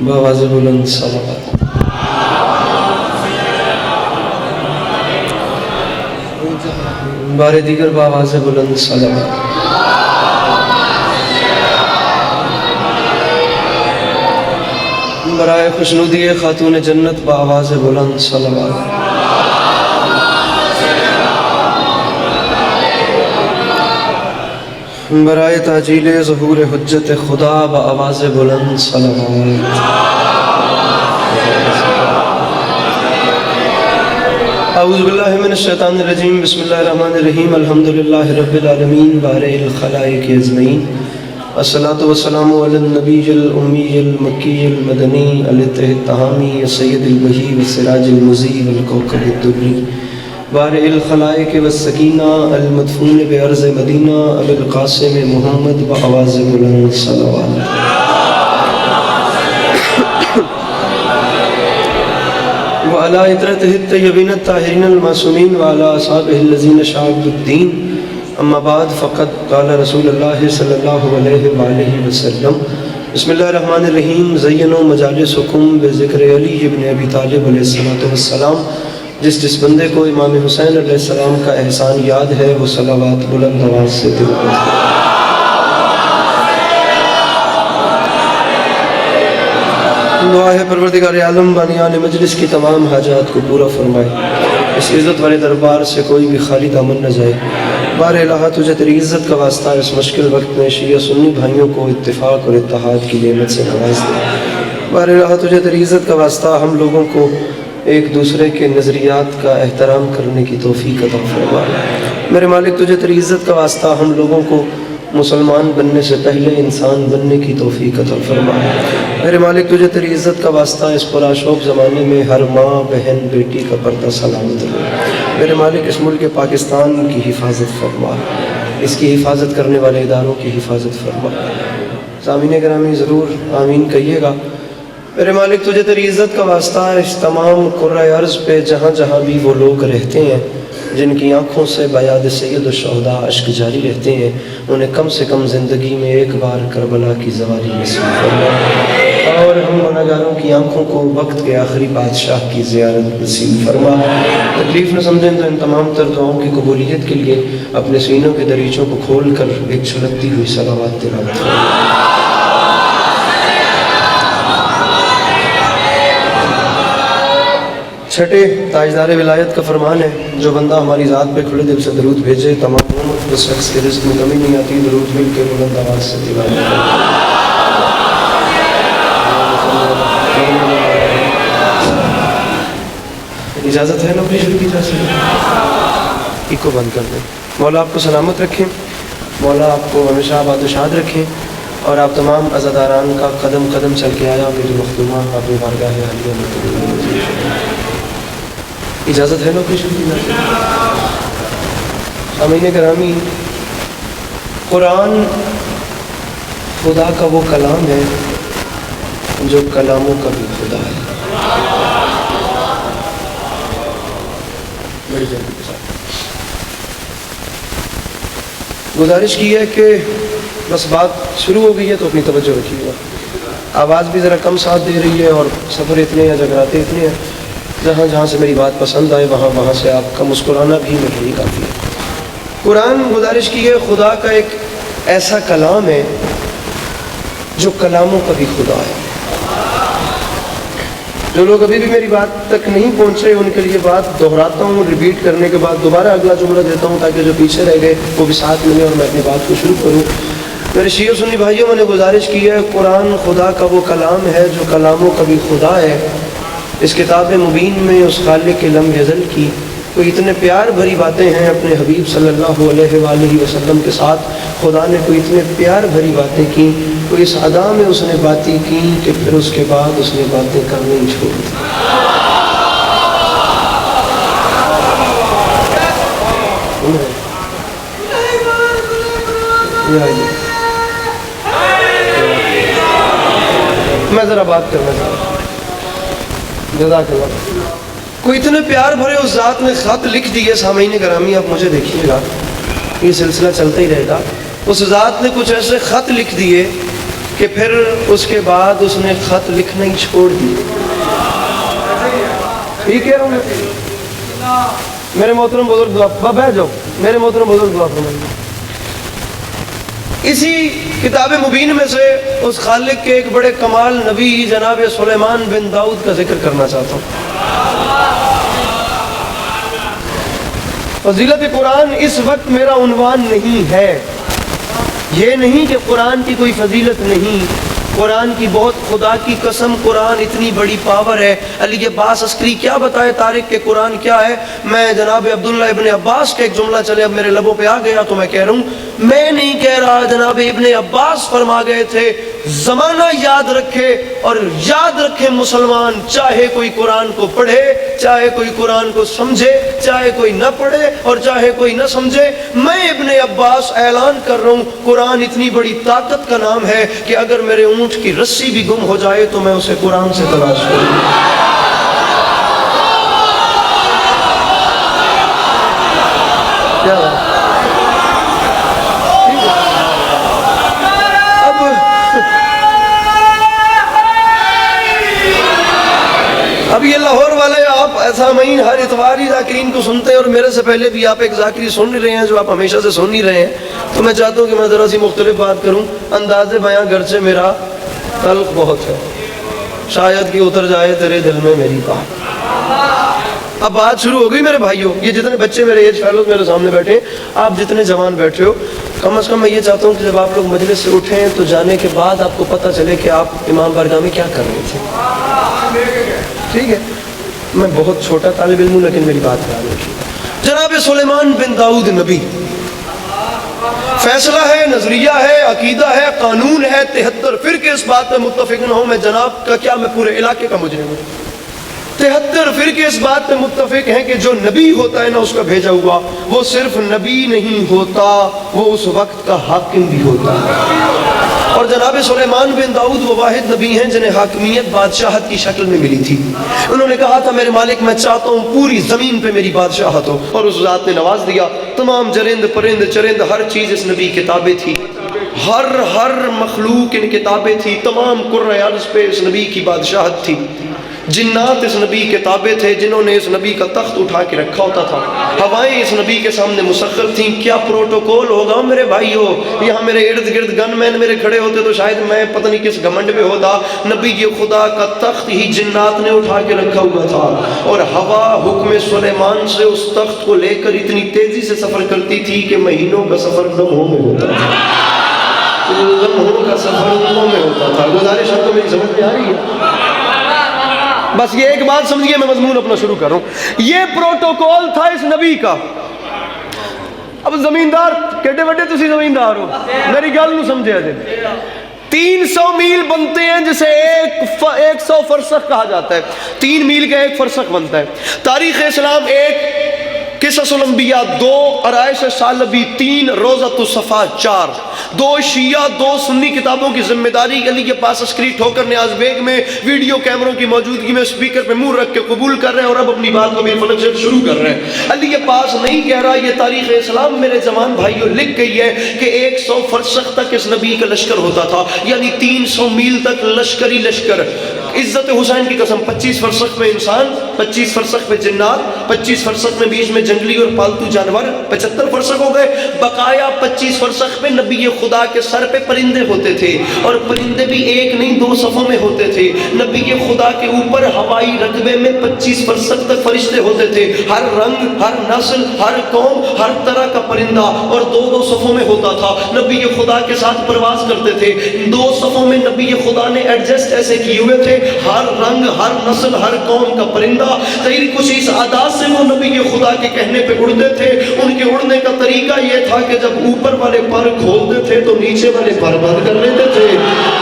بآواز بلند صلوات۔ بار دیگر بآواز بلند صلوات۔ برائے خوشنودی خاتون جنت بآواز بلند صلوات۔ برائے تاجیل ظہور حجت خدا بآواز بلند صلوات۔ اعوذ باللہ من الشیطان الرجیم، بسم اللہ الرحمن الرحیم، الحمدللہ رب العالمین بارئ الخلائق اجمعین، الصلاۃ والسلام علی النبی الامی المکی المدنی الطاہر الطہامی السید البہی والسراج المضیء والکوکب الدری، بارئ الخلائق والسکینہ المدفون بارض مدینہ ابی القاسم محمد بآواز بلند صلوات۔ وعلى عطرته الطيبين الطاهرين المعصومين وعلى أصحابه الذين شاهدوا الدين، أما بعد فقد قال رسول الله صلى الله عليه وآله وسلم، بسم الله الرحمن الرحيم، زينوا مجالسكم بذكر علي بن ابی طالب علیہ السلام۔ جس بندے کو امام حسین علیہ السلام کا احسان یاد ہے وہ صلوات بلند آواز سے دل پڑھے۔ دعا ہے پروردگار عالم بانیان مجلس کی تمام حاجات کو پورا فرمائے، اس عزت والے دربار سے کوئی بھی خالی دامن نہ جائے۔ بار الہ تجھے تیری عزت کا واسطہ اس مشکل وقت میں شیعہ سنی بھائیوں کو اتفاق اور اتحاد کی نعمت سے نواز دے۔ بار الہ تجھے تیری عزت کا واسطہ ہم لوگوں کو ایک دوسرے کے نظریات کا احترام کرنے کی توفیق عطا فرما۔ میرے مالک تجھے تیری عزت کا واسطہ ہم لوگوں کو مسلمان بننے سے پہلے انسان بننے کی توفیق عطا فرما۔ میرے مالک تجھے تیری عزت کا واسطہ اس پرآشوب زمانے میں ہر ماں بہن بیٹی کا پردہ سلامت رہے۔ میرے مالک اس ملک پاکستان کی حفاظت فرما، اس کی حفاظت کرنے والے اداروں کی حفاظت فرما۔ سامعین گرامی ضرور آمین کہیے گا۔ میرے مالک تجھے تیری عزت کا واسطہ اس تمام قرۂ ارض پہ جہاں جہاں بھی وہ لوگ رہتے ہیں جن کی آنکھوں سے بیاد سید الشہداء اشک جاری رہتے ہیں، انہیں کم سے کم زندگی میں ایک بار کربلا کی زواری نصیب فرما، اور ہم گناہگاروں کی آنکھوں کو وقت کے آخری بادشاہ کی زیارت نصیب فرما۔ تکلیف نہ سمجھیں تو ان تمام تر دعاؤں کی قبولیت کے لیے اپنے سینوں کے دریچوں کو کھول کر ایک چھلکتی ہوئی صلوات تلاوت فرما۔ چھٹے تاجدار ولایت کا فرمان ہے، جو بندہ ہماری ذات پہ کھلے دل سے درود بھیجے تمام عمر اس شخص کے رزق میں کمی نہیں آتی۔ درود مل کے بلند آواز سے تلاوت کریں۔ اجازت ہے نوکری شروع کی جا سکے؟ ایک کو بند کر دیں۔ مولا آپ کو سلامت رکھیں، مولا آپ کو ہمیشہ آباد و شاد رکھیں، اور آپ تمام عزاداران کا قدم قدم چل کے آیا میری مخدومہ اپنی بارگاہ عالیہ میں قبول۔ اجازت ہے نوکری شروع کی جا سکے؟ سامعین گرامی، قرآن خدا کا وہ کلام ہے جو کلاموں کا بھی خدا ہے۔ بڑی جلدی کے ساتھ گزارش کی ہے کہ بس بات شروع ہو گئی ہے تو اپنی توجہ رکھیے گا۔ آواز بھی ذرا کم ساتھ دے رہی ہے اور سفر اتنے ہیں، جگراتے اتنے ہیں، جہاں جہاں سے میری بات پسند آئے وہاں سے آپ کا مسکرانا بھی میرے لیے کافی ہے۔ قرآن گزارش کی ہے خدا کا ایک ایسا کلام ہے جو کلاموں کا بھی خدا ہے۔ جو لوگ ابھی بھی میری بات تک نہیں پہنچ رہے ان کے لیے بات دہراتا ہوں، ریپیٹ کرنے کے بعد دوبارہ اگلا جملہ دیتا ہوں تاکہ جو پیچھے رہ گئے وہ بھی ساتھ ملے اور میں اپنی بات کو شروع کروں۔ میرے شیعہ سنی بھائیوں، میں نے گزارش کی ہے قرآن خدا کا وہ کلام ہے جو کلاموں کا بھی خدا ہے۔ اس کتاب مبین میں اس خالق لم یزل کی کوئی اتنے پیار بھری باتیں ہیں اپنے حبیب صلی اللہ علیہ وآلہ وسلم کے ساتھ۔ خدا نے کوئی اتنے پیار بھری باتیں کی، کوئی اس ادا میں اس نے باتیں کی کہ پھر اس کے بعد اس نے باتیں کرنے ہی چھوڑ دی۔ میں ذرا بات کرنا چاہتا ہوں۔ جزاک اللہ۔ کوئی اتنے پیار بھرے اس ذات نے خط لکھ دیے، سامعین گرامی آپ مجھے دیکھیے گا، یہ سلسلہ چلتا ہی رہے گا۔ اس ذات نے کچھ ایسے خط لکھ دیے کہ پھر اس کے بعد اس نے خط لکھنا ہی چھوڑ دیا. ٹھیک ہے میرے محترم بزرگ دعا بیٹھ جاؤ. میرے محترم بزرگ دعا فرمائیے. اسی کتاب مبین میں سے اس خالق کے ایک بڑے کمال نبی جناب سلیمان بن داؤد کا ذکر کرنا چاہتا ہوں. فضیلت قرآن اس وقت میرا عنوان نہیں ہے. یہ نہیں کہ قرآن کی کوئی فضیلت نہیں. قرآن کی بہت، خدا کی قسم قرآن اتنی بڑی پاور ہے. علی عباس عسکری کیا بتائے تاریخ کے قرآن کیا ہے. میں جناب عبداللہ ابن عباس کا ایک جملہ چلے اب میرے لبوں پہ آ گیا تو میں کہہ رہا ہوں. میں نہیں کہہ رہا، جناب ابن عباس فرما گئے تھے زمانہ یاد رکھے اور یاد رکھے مسلمان، چاہے کوئی قرآن کو پڑھے، چاہے کوئی قرآن کو سمجھے، چاہے کوئی نہ پڑھے اور چاہے کوئی نہ سمجھے. میں ابن عباس اعلان کر رہا ہوں قرآن اتنی بڑی طاقت کا نام ہے کہ اگر میرے اونٹ کی رسی بھی گم ہو جائے تو میں اسے قرآن سے تلاش کروں. کیا اب یہ لاہور والے آپ سامعین ہر اتواری ذاکرین کو سنتے ہیں اور میرے سے پہلے بھی آپ ایک ذاکری سن رہے ہیں جو آپ ہمیشہ سے سن ہی رہے ہیں. تو میں چاہتا ہوں کہ میں ذرا سی مختلف بات کروں. انداز بیاں گرچہ میرا تلخ بہت ہے، شاید کہ اتر جائے تیرے دل میں میری بات. اب بات شروع ہو گئی میرے بھائیوں. یہ جتنے بچے میرے ایج فیلوز میرے سامنے بیٹھے، آپ جتنے جوان بیٹھے ہو، کم از کم میں یہ چاہتا ہوں کہ جب آپ لوگ مجلس سے اٹھیں تو جانے کے بعد آپ کو پتہ چلے کہ آپ امام بارگاہ میں کیا کر رہے تھے. ٹھیک ہے، میں بہت چھوٹا طالب علم ہوں لیکن میری بات خیال رکھیے. جناب سلیمان بن داؤد نبی، فیصلہ ہے، نظریہ ہے، عقیدہ ہے، قانون ہے، 73 فرقے اس بات میں متفق نہ ہوں. میں جناب کا کیا، میں پورے علاقے کا مجرم ہوں. 73 فرقے اس بات میں متفق ہیں کہ جو نبی ہوتا ہے نا اس کا بھیجا ہوا، وہ صرف نبی نہیں ہوتا، وہ اس وقت کا حاکم بھی ہوتا ہے. اور جناب سلیمان بن داؤد وہ واحد نبی ہیں جنہیں حاکمیت بادشاہت کی شکل میں ملی تھی. انہوں نے کہا تھا میرے مالک میں چاہتا ہوں پوری زمین پہ میری بادشاہت ہو، اور اس ذات نے نواز دیا. تمام جرند پرند چرند ہر چیز اس نبی کتابیں تھی، ہر مخلوق ان کتابیں تھی. تمام قرۂ ارض پہ اس نبی کی بادشاہت تھی. جنات اس نبی کے تابع تھے جنہوں نے اس نبی کا تخت اٹھا کے رکھا ہوتا تھا. ہوائیں اس نبی کے سامنے مسخر تھیں. کیا پروٹوکول ہوگا میرے بھائیو. یہاں میرے ارد گرد گن مین میرے کھڑے ہوتے تو شاید میں پتہ نہیں کس گھمنڈ میں ہوتا. نبی یہ خدا کا تخت ہی جنات نے اٹھا کے رکھا ہوا تھا، اور ہوا حکم سلیمان سے اس تخت کو لے کر اتنی تیزی سے سفر کرتی تھی کہ مہینوں کا سفر لمحوں میں ہوتا تھا. لمحوں کا سفر لمحوں میں ہوتا تھا. گزارش آپ کو میری سمجھ میں آ رہی ہے؟ بس یہ ایک بات سمجھیے، میں مضمون اپنا شروع کر رہا ہوں. یہ پروٹوکول تھا اس نبی کا. اب زمیندار کیڈے وڈے تسی زمیندار ہو، میری گل نو سمجھے جی. 300 میل بنتے ہیں جسے 100 فرسخ کہا جاتا ہے. 3 میل کا 1 فرسخ بنتا ہے. تاریخ اسلام 1، قصص الانبیاء 2، عرائش سالبی 3، روضۃ الصفا 4. 2 شیعہ 2 سنی کتابوں کی ذمہ داری علی کے پاس عسکری ٹھوکر نیاز بیگ میں ویڈیو کیمروں کی موجودگی میں اسپیکر پہ منہ رکھ کے قبول کر رہے ہیں اور اب اپنی بات کو بھی فلک سے شروع کر رہے ہیں. علی کے پاس نہیں کہہ رہا، یہ تاریخ اسلام میرے جوان بھائیوں لکھ گئی ہے کہ 100 فرسخ تک اس نبی کا لشکر ہوتا تھا، یعنی 300 میل تک لشکری لشکر. عزت حسین کی قسم 25 فرسخ میں انسان، 25 فرسخ میں جنات، 25 فرسخ میں بیچ میں جنگلی اور پالتو جانور، 75 فرسخ ہو گئے. بقایا 25 فرسخ میں نبی خدا کے سر پہ پرندے ہوتے تھے، اور پرندے بھی 1 نہیں 2 صفوں میں ہوتے تھے. نبی خدا کے اوپر ہوائی رقبے میں 25 فرسخ تک فرشتے ہوتے تھے، ہر رنگ، ہر نسل، ہر قوم، ہر طرح کا پرندہ، اور 2 صفوں میں ہوتا تھا. نبی خدا کے ساتھ پرواز کرتے تھے. 2 صفوں میں نبی خدا نے ایڈجسٹ ایسے کیے ہوئے تھے، ہر رنگ، ہر نسل، ہر قوم کا پرندہ. غیر کچھ اس عادات سے وہ نبی خدا کے کہنے پہ اڑتے تھے. ان کے اڑنے کا طریقہ یہ تھا کہ جب اوپر والے پر کھولتے تھے تو نیچے والے پر بند کر لیتے تھے،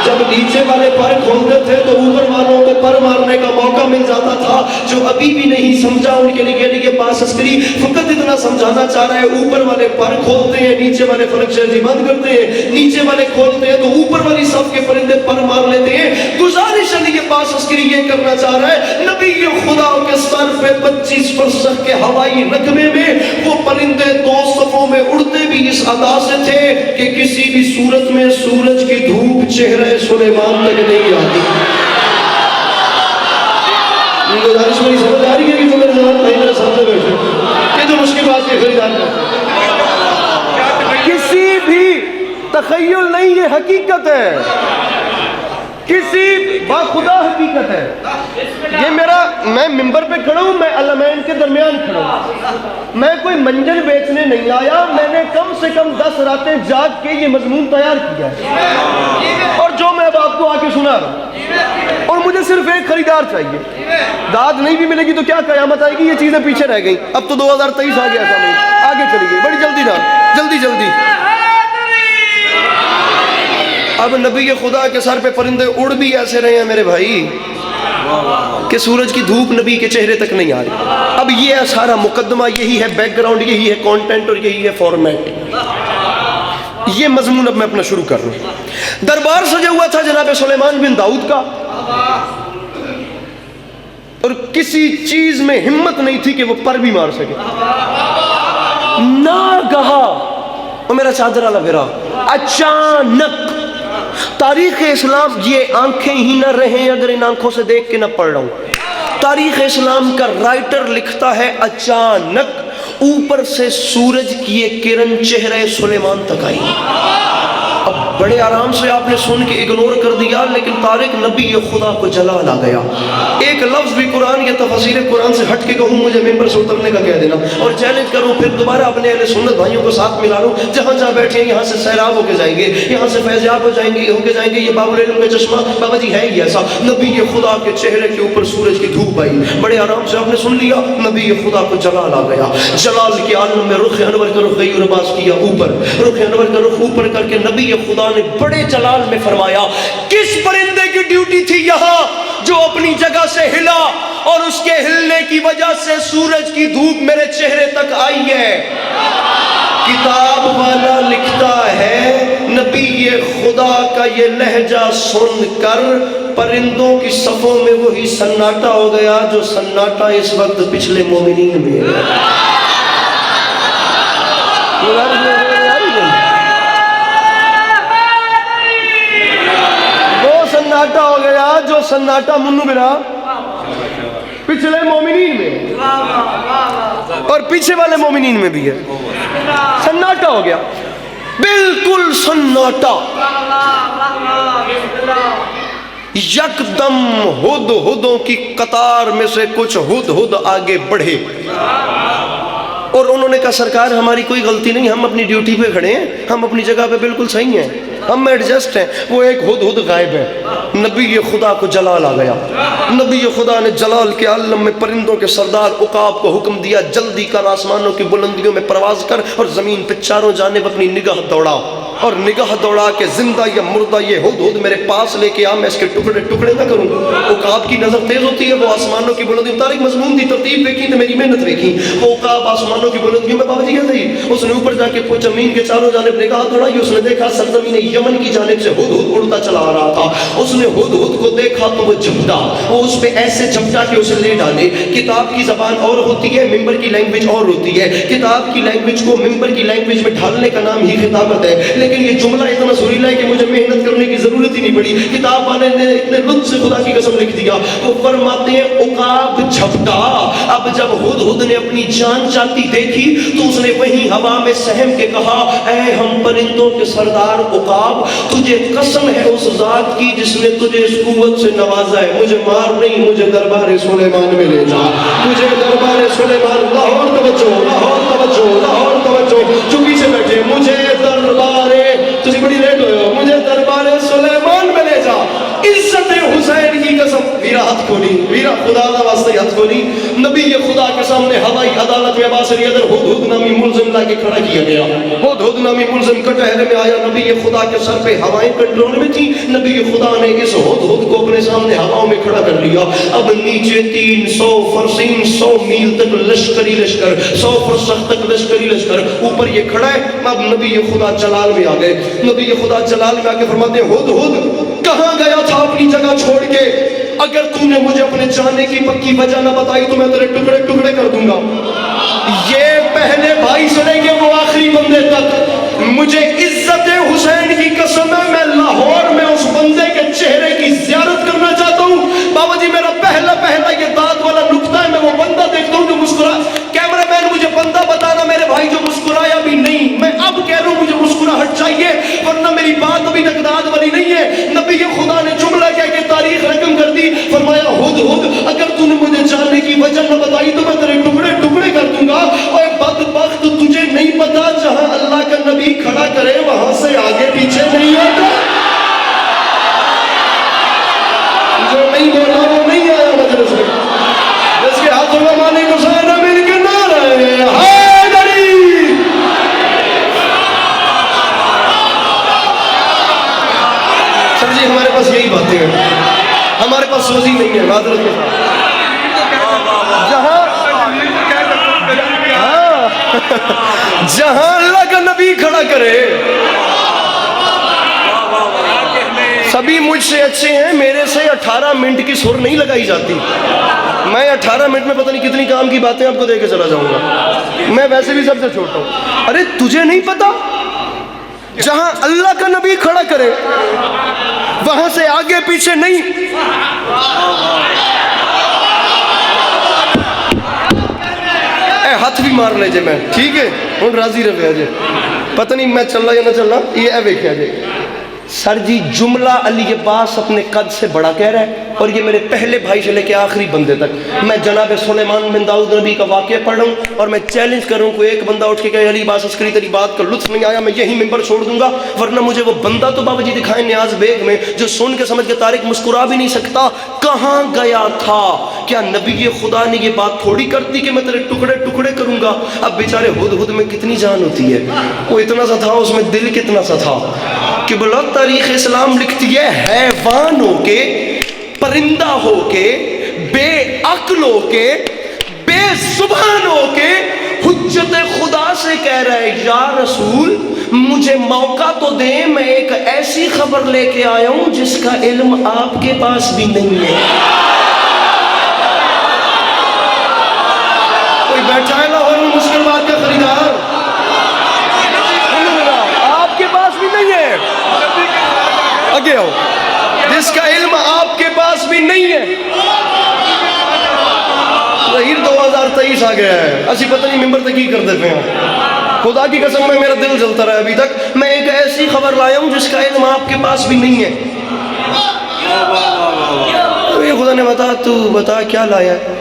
جب نیچے والے پر کھولتے تھے تو اوپر والوں کو پر مارنے کا موقع مل جاتا تھا. جو ابھی بھی نہیں سمجھا ان کے لیے پاس عسکری فقط اتنا سمجھانا چاہ رہا ہے، اوپر والے پر کھولتے ہیں، نیچے والے فلک شہری بند کرتے ہیں. نیچے والے کھولتے ہیں تو اوپر والی صف کے پرندے پر مار لیتے ہیں. گزارش علی کے پاس عسکری یہ کرنا چاہ رہا ہے، نبی خدا کے سر پہ 25 فرسخ کے ہوائی رقبے میں وہ پرندے 2 صفوں میں اڑتے بھی اس ادا سے تھے کہ کسی بھی صورت میں سورج کی دھوپ چہرے سلیمان تک نہیں آتی. گزارش میری سمجھ آ رہی ہے کہ جو میرے زمان بھائی میرے ساتھ بیٹھے یہ جو مشکل بات کے خریدار کرتے کسی بھی تخیل نہیں، یہ حقیقت ہے، کسی باخدا حقیقت ہے. یہ میں ممبر پہ کھڑا ہوں، میں علمین کے درمیان کھڑا ہوں، میں کوئی منجر بیچنے نہیں آیا، میں نے کم سے کم 10 راتیں جاگ کے یہ مضمون تیار کیا ہے اور جو میں اب آپ کو آ کے سنا رہا ہوں، اور مجھے صرف ایک خریدار چاہیے. داد نہیں بھی ملے گی تو کیا قیامت آئے گی، یہ چیزیں پیچھے رہ گئیں. اب تو 2023 آ گیا، ایسا نہیں، آگے چلی گئی بڑی جلدی نہ، جلدی جلدی. اب نبی خدا کے سر پہ پرندے اڑ بھی ایسے رہے ہیں میرے بھائی کہ سورج کی دھوپ نبی کے چہرے تک نہیں آ رہی. اب یہ ہے سارا مقدمہ، یہی ہے بیک گراؤنڈ، یہی ہے کانٹینٹ اور یہی ہے فارمیٹ. یہ مضمون اب میں اپنا شروع کر رہا ہوں. دربار سجا ہوا تھا جناب سلیمان بن داؤد کا، اور کسی چیز میں ہمت نہیں تھی کہ وہ پر بھی مار سکے. ناگہا وہ میرا چادر والا پھرا، اچانک. تاریخ اسلام، یہ آنکھیں ہی نہ رہیں اگر ان آنکھوں سے دیکھ کے نہ پڑھ رہا ہوں. تاریخ اسلام کا رائٹر لکھتا ہے اچانک اوپر سے سورج کی یہ کرن چہرے سلیمان تک آئی. اب بڑے آرام سے آپ نے سن کے اگنور کر دیا، لیکن طارق نبی خدا کو جلال آ گیا. ایک لفظ بھی قرآن یا تفسیر قرآن سے ہٹ کے کہوں مجھے ممبر سے اترنے کا کہہ دینا، اور چیلنج کروں پھر دوبارہ اپنے اہل سنت بھائیوں کو ساتھ ملا لوں. جہاں جہاں بیٹھے ہیں یہاں سے سیراب ہو کے جائیں گے، یہاں سے فیضیاب ہو جائیں گے یہ باب العلم کا چشمہ. بابا جی ہے ہی ایسا، نبی خدا کے چہرے کے اوپر سورج کی دھوپ آئی. بڑے آرام سے آپ نے سن لیا، نبی خدا کو جلال آ گیا. جلال کے عالم میں رخ انور کا رخ غیر باز کیا اوپر، رخ انور کا رخ اوپر کر کے نبی خدا نے بڑے جلال میں فرمایا کس پرندے کی ڈیوٹی تھی یہاں جو اپنی جگہ سے ہلا اور اس کے ہلنے کی وجہ سے سورج کی دھوپ میرے چہرے تک آئی ہے. کتاب والا لکھتا ہے نبی خدا کا یہ لہجہ سن کر پرندوں کی صفوں میں وہی سناٹا ہو گیا جو سناٹا اس وقت پچھلے مومنین میں ہے. سناٹا ہو گیا جو سناٹا منو بنا پچھلے مومنین میں اور پیچھے والے مومنین میں بھی ہے. سناٹا ہو گیا، بالکل سناٹا. یکدم ہد ہدوں کی قطار میں سے کچھ ہد ہد آگے بڑھے اور انہوں نے کہا سرکار ہماری کوئی غلطی نہیں، ہم اپنی ڈیوٹی پہ کھڑے ہیں، ہم اپنی جگہ پہ بالکل صحیح ہیں، ہم ایڈجسٹ ہیں. وہ ایک ہد ہد غائب ہے. نبی خدا کو جلال آ گیا. نبی خدا نے جلال کے عالم میں پرندوں کے سردار عقاب کو حکم دیا جلدی کر آسمانوں کی بلندیوں میں پرواز کر اور زمین پہ چاروں جانب اپنی نگاہ دوڑا، اور نگاہ دوڑا کے زندہ یا مردہ یہ ہد ہد میرے پاس لے کے آ، میں اس کے ٹکڑے ٹکڑے نہ کروں. عقاب کی نظر تیز ہوتی ہے، وہ آسمانوں کی بلندیوں، تاریخ مضمون دی ترتیب دیکھی تو میری محنت دیکھی. وہ عقاب آسمانوں کی بلندیوں میں بابا جی کیا تھی، اس نے اوپر جا کے زمین کے چاروں جانب نگاہ دوڑائی. اس نے دیکھا سرزمین یمن کی جانب سے ہد ہد اڑتا چلا آ رہا تھا. اس نے ہد ہد کو دیکھا تو وہ جھپٹا، وہ اس پہ ایسے جھپٹا کہ اسے لے ڈالے. کتاب کی زبان اور ہوتی ہے، ممبر کی لینگویج اور ہوتی ہے. کتاب کی لینگویج کو ممبر کی لینگویج میں ڈھالنے کا نام ہی خطابت ہے، لیکن یہ جملہ اتنا سریلا ہے کہ مجھے محنت کرنے کی ضرورت ہی نہیں پڑی. کتاب والے نے اتنے لطف سے خدا کی قسم لکھ دیا. وہ فرماتے ہیں عقاب جھپٹا. اب جب ہد ہد نے اپنی جان جاتی دیکھی تو اس نے وہیں ہوا میں سہم کے کہا اے ہم پرندوں کے سردار عقاب، تجھے قسم ہے اس ذات کی جس نے تجھے اس قوت سے نوازا ہے، مجھے مار نہیں، مجھے دربار سلیمان میں لے جا. مجھے دربار سلیمان، لاہور توجہ، لاہور توجہ، لاہور توجہ، جو پیچھے بیٹھے، مجھے دربار، تجھے بڑی لیٹ ہوئے ہو، مجھے دربار سلیمان میں لے جا. عزت حسین کی قسم، ویرا ہاتھ کھولی، ویرا خدا کا واسطے ہاتھ کھولی. نبی خدا کے سامنے ہوائی عدالت میں عباسی ادھر ہد ہد نامی ملزم لا کے کھڑا کیا گیا. ہد ہد نامی ملزم کٹہرے میں آیا. نبی خدا کے سر پہ ہوائیں کنٹرول میں تھی. نبی خدا نے اس ہد ہد کو اپنے سامنے ہواؤں میں کھڑا کر لیا. اب نیچے 300 فرسین 100 میل تک لشکری لشکر، 100 فرسخ تک لشکری لشکر، اوپر یہ کھڑا ہے. اب نبی خدا جلال میں آ گئے. نبی خدا جلال میں آ کے فرماتے ہیں ہد ہد کہاں گیا تھا اپنی جگہ چھوڑ کے؟ اگر تو نے مجھے اپنے جانے کی پکی وجہ نہ بتائی تو میں تیرے ٹکڑے ٹکڑے کر دوں گا. یہ پہلے بھائی سے لے کے وہ آخری بندے تک مجھے عزت حسین کی قسم ہے میں لاہور میں اس بندے کے چہرے کی زیارت کرنا چاہتا ہوں. بابا جی میرا پہلا یہ داد والا نقطہ ہے, میں وہ بندہ دیکھتا ہوں جو مسکرا. کیمرہ مین مجھے بندہ بتانا میرے بھائی جو مسکرایا بھی نہیں. میں اب کہہ رہا ہوں مجھے مسکراہٹ چاہیے ورنہ میری بات ابھی تک داد والی نہیں ہے. نبی خدا نے جملہ کہہ کے تاریخ رقم کر دی, فرمایا ہد اگر تو نے مجھے جاننے کی وجہ نہ بتائی تو میں تیرے ٹکڑے ٹکڑے کر دوں گا. اور بدبخت تجھے نہیں پتا جہاں اللہ کا نبی کھڑا کرے وہاں سے آگے پیچھے نہیں آتا. جو نہیں بولا وہ نہیں آیا مجلس میں. جس کے ہاتھوں میں مالک حسین مل کے نعرہ حیدری. سر جی ہمارے پاس یہی باتیں ہیں, ہمارے پاس سوزی نہیں ہے معذرت کے ساتھ. جہاں اللہ کا نبی کھڑا کرے سبھی مجھ سے اچھے ہیں. میرے سے 18 منٹ کی سر نہیں لگائی جاتی. میں 18 منٹ میں پتہ نہیں کتنی کام کی باتیں آپ کو دے کے چلا جاؤں گا. میں ویسے بھی سب سے چھوٹا ہوں. ارے تجھے نہیں پتا جہاں اللہ کا نبی کھڑا کرے وہاں سے آگے پیچھے نہیں. ہاتھ بھی مار لے جے میں ٹھیک ہے ہوں راضی رہے جے. پتہ نہیں میں چل رہا یا نہ چل رہا یہ ویکھیا جے. سر جی جملہ علی عباس اپنے قد سے بڑا کہہ رہا ہے اور یہ میرے پہلے بھائی سے لے کے آخری بندے تک. میں جناب سلیمان بن داؤد نبی کا واقعہ پڑھ رہا ہوں اور میں چیلنج کر رہا ہوں کوئی ایک بندہ اٹھ کے کہے علی عباس عسکری تیری بات کا لطف نہیں آیا میں یہی ممبر چھوڑ دوں گا. ورنہ مجھے وہ بندہ تو بابا جی دکھائیں نیاز بیگ میں جو سن کے سمجھ کے طارق مسکرا بھی نہیں سکتا. کہاں گیا تھا؟ کیا نبی خدا نے یہ بات تھوڑی کرتی کہ میں تیرے ٹکڑے ٹکڑے کروں گا. اب بیچارے ہد میں کتنی جان ہوتی ہے, وہ اتنا سا تھا اس میں دل کتنا سا تھا کہ بلا تاریخ اسلام لکھتی ہے حیوان ہو کے پرندہ ہو کے بے عقل ہو کے بے زبان ہو کے حجت خدا سے کہہ رہا ہے یا رسول مجھے موقع تو دیں میں ایک ایسی خبر لے کے آیا ہوں جس کا علم آپ کے پاس بھی نہیں ہے. کوئی بیٹھا ہے لاہور میں مشکل بات کا خریدار آپ کے پاس بھی نہیں ہے. آگے آؤ جس کا علم آپ کے پاس بھی نہیں ہے. ظہیر 2023 آ گیا ہے اسی پتہ نہیں ممبر تک ہی کر دیتے ہیں. خدا کی قسم میں میرا دل جلتا رہا ابھی تک. میں ایک ایسی خبر لایا ہوں جس کا علم آپ کے پاس بھی نہیں ہے. یہ خدا نے تو بتا کیا لایا ہے.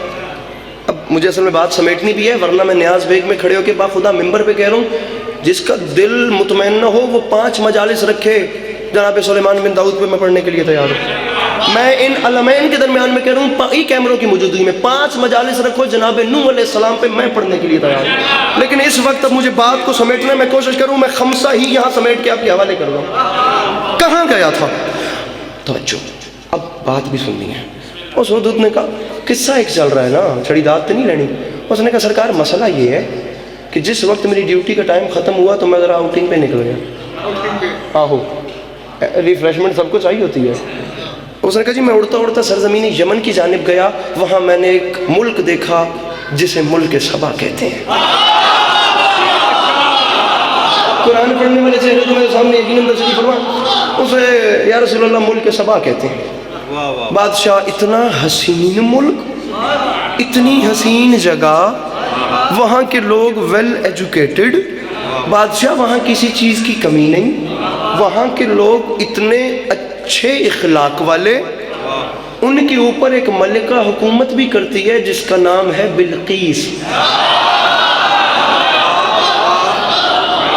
اب مجھے اصل میں بات سمیٹنی بھی ہے ورنہ میں نیاز بیگ میں کھڑے ہو کے با خدا ممبر پہ کہہ رہا ہوں جس کا دل مطمئن نہ ہو وہ 5 مجالس رکھے. جناب سلیمان بن داؤد پہ میں پڑھنے کے لیے تیار ہوں. میں ان علمین کے درمیان میں کہہ رہا ہوں ہی کیمروں کی موجودگی میں 5 مجالس رکھو جناب نوح علیہ السلام پہ میں پڑھنے کے لیے تیار ہوں. لیکن اس وقت اب مجھے بات کو سمیٹنا میں کوشش کروں میں خمسہ ہی یہاں سمیٹ کے آپ کے حوالے کر رہا ہوں. کہاں گیا تھا؟ توجہ اب بات بھی سننی ہے. اس حدود نے کہا قصہ ایک چل رہا ہے نا چھڑی داد تو نہیں لینی. اس نے کہا سرکار مسئلہ یہ ہے کہ جس وقت میری ڈیوٹی کا ٹائم ختم ہوا تو میں ذرا آؤٹنگ پہ نکل گیا. آہو ریفریشمنٹ سب کو چاہیے ہوتی ہے. اس نے کہا جی میں اڑتا اڑتا سرزمین یمن کی جانب گیا وہاں میں نے ایک ملک دیکھا جسے ملک سبا کہتے ہیں. قرآن پڑھنے والے چہرے تو میرے سامنے یقیناً تشریف فرما. اسے یا رسول اللہ ملک سبا کہتے ہیں. بادشاہ اتنا حسین ملک اتنی حسین جگہ وہاں کے لوگ ویل ایجوکیٹڈ. بادشاہ وہاں کسی چیز کی کمی نہیں. وہاں کے لوگ اتنے اچھے اخلاق والے. ان کے اوپر ایک ملکہ حکومت بھی کرتی ہے جس کا نام ہے بلقیس.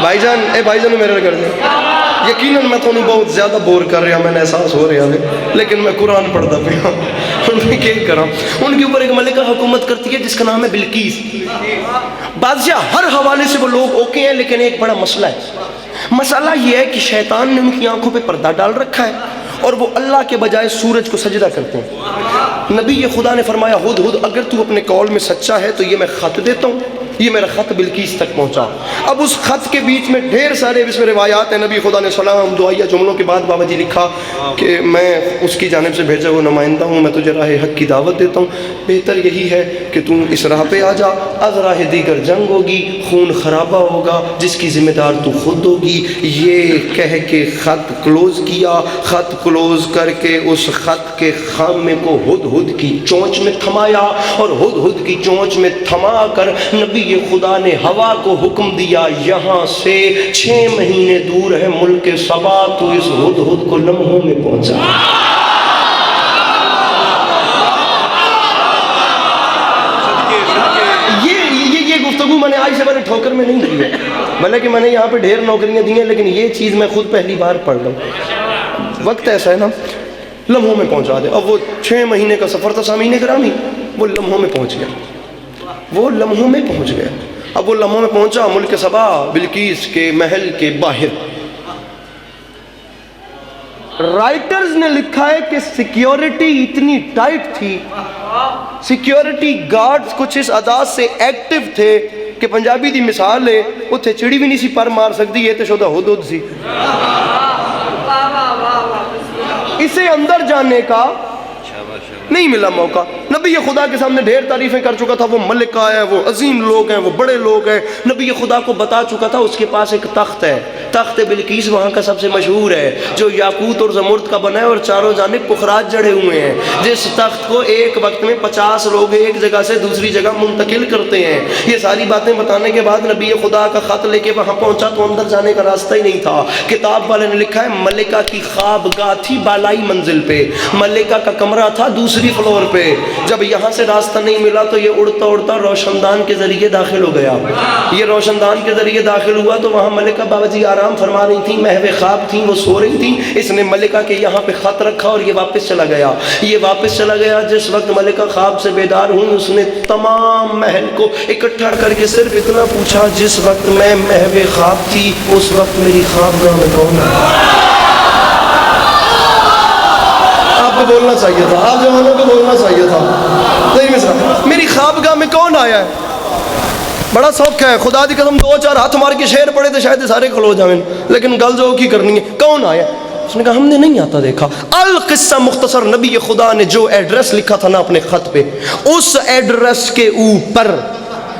بھائی جان میرے کر دیں یقیناً میں تھوڑا بہت زیادہ بور کر رہا میں نے احساس ہو رہا ہے لیکن میں قرآن پڑھتا پیا میں کیا کرا. ان کے اوپر ایک ملکہ حکومت کرتی ہے جس کا نام ہے بلقیس. بادشاہ ہر حوالے سے وہ لوگ اوکے ہیں لیکن ایک بڑا مسئلہ ہے. مسئلہ یہ ہے کہ شیطان نے ان کی آنکھوں پہ پردہ ڈال رکھا ہے اور وہ اللہ کے بجائے سورج کو سجدہ کرتے ہیں. نبی خدا نے فرمایا ہد اگر تو اپنے قول میں سچا ہے تو یہ میں خط دیتا ہوں یہ میرا خط بلقیس تک پہنچا۔ اب اس خط کے بیچ میں ڈھیر سارے اس میں روایات ہیں، نبی خدا نے سلام دعائیہ جملوں کے بعد بابا جی لکھا کہ میں اس کی جانب سے بھیجا ہوا نمائندہ ہوں، میں تجھے راہ حق کی دعوت دیتا ہوں، بہتر یہی ہے کہ تو اس راہ پہ آ جا، از راہ دیگر جنگ ہوگی، خون خرابہ ہوگا، جس کی ذمہ دار تو خود ہوگی۔ یہ کہہ کے خط کلوز کیا، خط کلوز کر کے اس خط کے خامے کو ہدہد کی چونچ میں تھمایا، اور ہدہد کی چونچ میں تھما کر نبی خدا نے ہوا کو حکم دیا، یہاں سے 6 مہینے دور ہے ملک سبا، تو اس ہدہد کو لمحوں میں پہنچا۔ یہ گفتگو میں نے آج سے بڑے ٹھوکر میں نہیں دی ہے، بلکہ میں نے یہاں پہ ڈھیر نوکریاں دی ہیں، لیکن یہ چیز میں خود پہلی بار پڑھ رہا ہوں۔ وقت ایسا ہے نا، لمحوں میں پہنچا دے۔ اب وہ 6 مہینے کا سفر تھا سامعین گرامی، وہ لمحوں میں پہنچ گیا، وہ لمحوں میں پہنچ گیا۔ اب وہ لمحوں میں پہنچا ملک سبا، بلقیس کے محل کے باہر۔ رائٹرز نے لکھا ہے کہ سیکیورٹی اتنی ٹائٹ تھی، سیکیورٹی گارڈز کچھ اس انداز سے ایکٹیو تھے کہ پنجابی دی مثال ہے، اتھے چڑی بھی نہیں سی پر مار سکتی، یہ تے شدہ ہدہد سی۔ اسے اندر جانے کا نہیں ملا موقع۔ نبی خدا کے سامنے ڈھیر تعریفیں کر چکا تھا، وہ ملکہ ہے، وہ عظیم لوگ ہیں، وہ بڑے لوگ ہیں۔ نبی خدا کو بتا چکا تھا اس کے پاس ایک تخت ہے، تخت بلقیس وہاں کا سب سے مشہور ہے، جو یاقوت اور زمرد کا بنا ہے اور چاروں جانب پخراج جڑے ہوئے ہیں، جس تخت کو ایک وقت میں 50 لوگ ایک جگہ سے دوسری جگہ منتقل کرتے ہیں۔ یہ ساری باتیں بتانے کے بعد نبی خدا کا خط لے کے وہاں پہنچا تو اندر جانے کا راستہ ہی نہیں تھا۔ کتاب والے نے لکھا ہے ملکہ کی خوابگاہ تھی بالائی منزل پہ، ملکہ کا کمرہ تھا دوسری فلور پہ۔ جب یہاں سے راستہ نہیں ملا تو یہ اڑتا اڑتا روشن دان کے ذریعے داخل ہو گیا۔ یہ روشن دان کے ذریعے داخل ہوا تو وہاں ملکہ بابا جی آرام فرما رہی تھیں، محو خواب تھیں، وہ سو رہی تھیں۔ اس نے ملکہ کے یہاں پہ خط رکھا اور یہ واپس چلا گیا۔ یہ واپس چلا گیا، جس وقت ملکہ خواب سے بیدار ہوئی اس نے تمام محل کو اکٹھا کر کے صرف اتنا پوچھا، جس وقت میں محو خواب تھی اس وقت میری خوابگاہ میں کون ہے؟ آپ کو بولنا چاہیے تھا، آپ جوانوں کو بولنا چاہیے تھا۔ نہیں مثلا میری خوابگاہ میں کون آیا ہے؟ بڑا سوکھ ہے، خدا دی قسم 2-4 ہاتھ مار کے شعر پڑے تو شاید سارے کھلو جائیں، لیکن گل جو کی کرنی ہے، کون آیا؟ اس نے کہا ہم نے نہیں آتا دیکھا۔ القصہ مختصر، نبی خدا نے جو ایڈریس لکھا تھا نا اپنے خط پہ، اس ایڈریس کے اوپر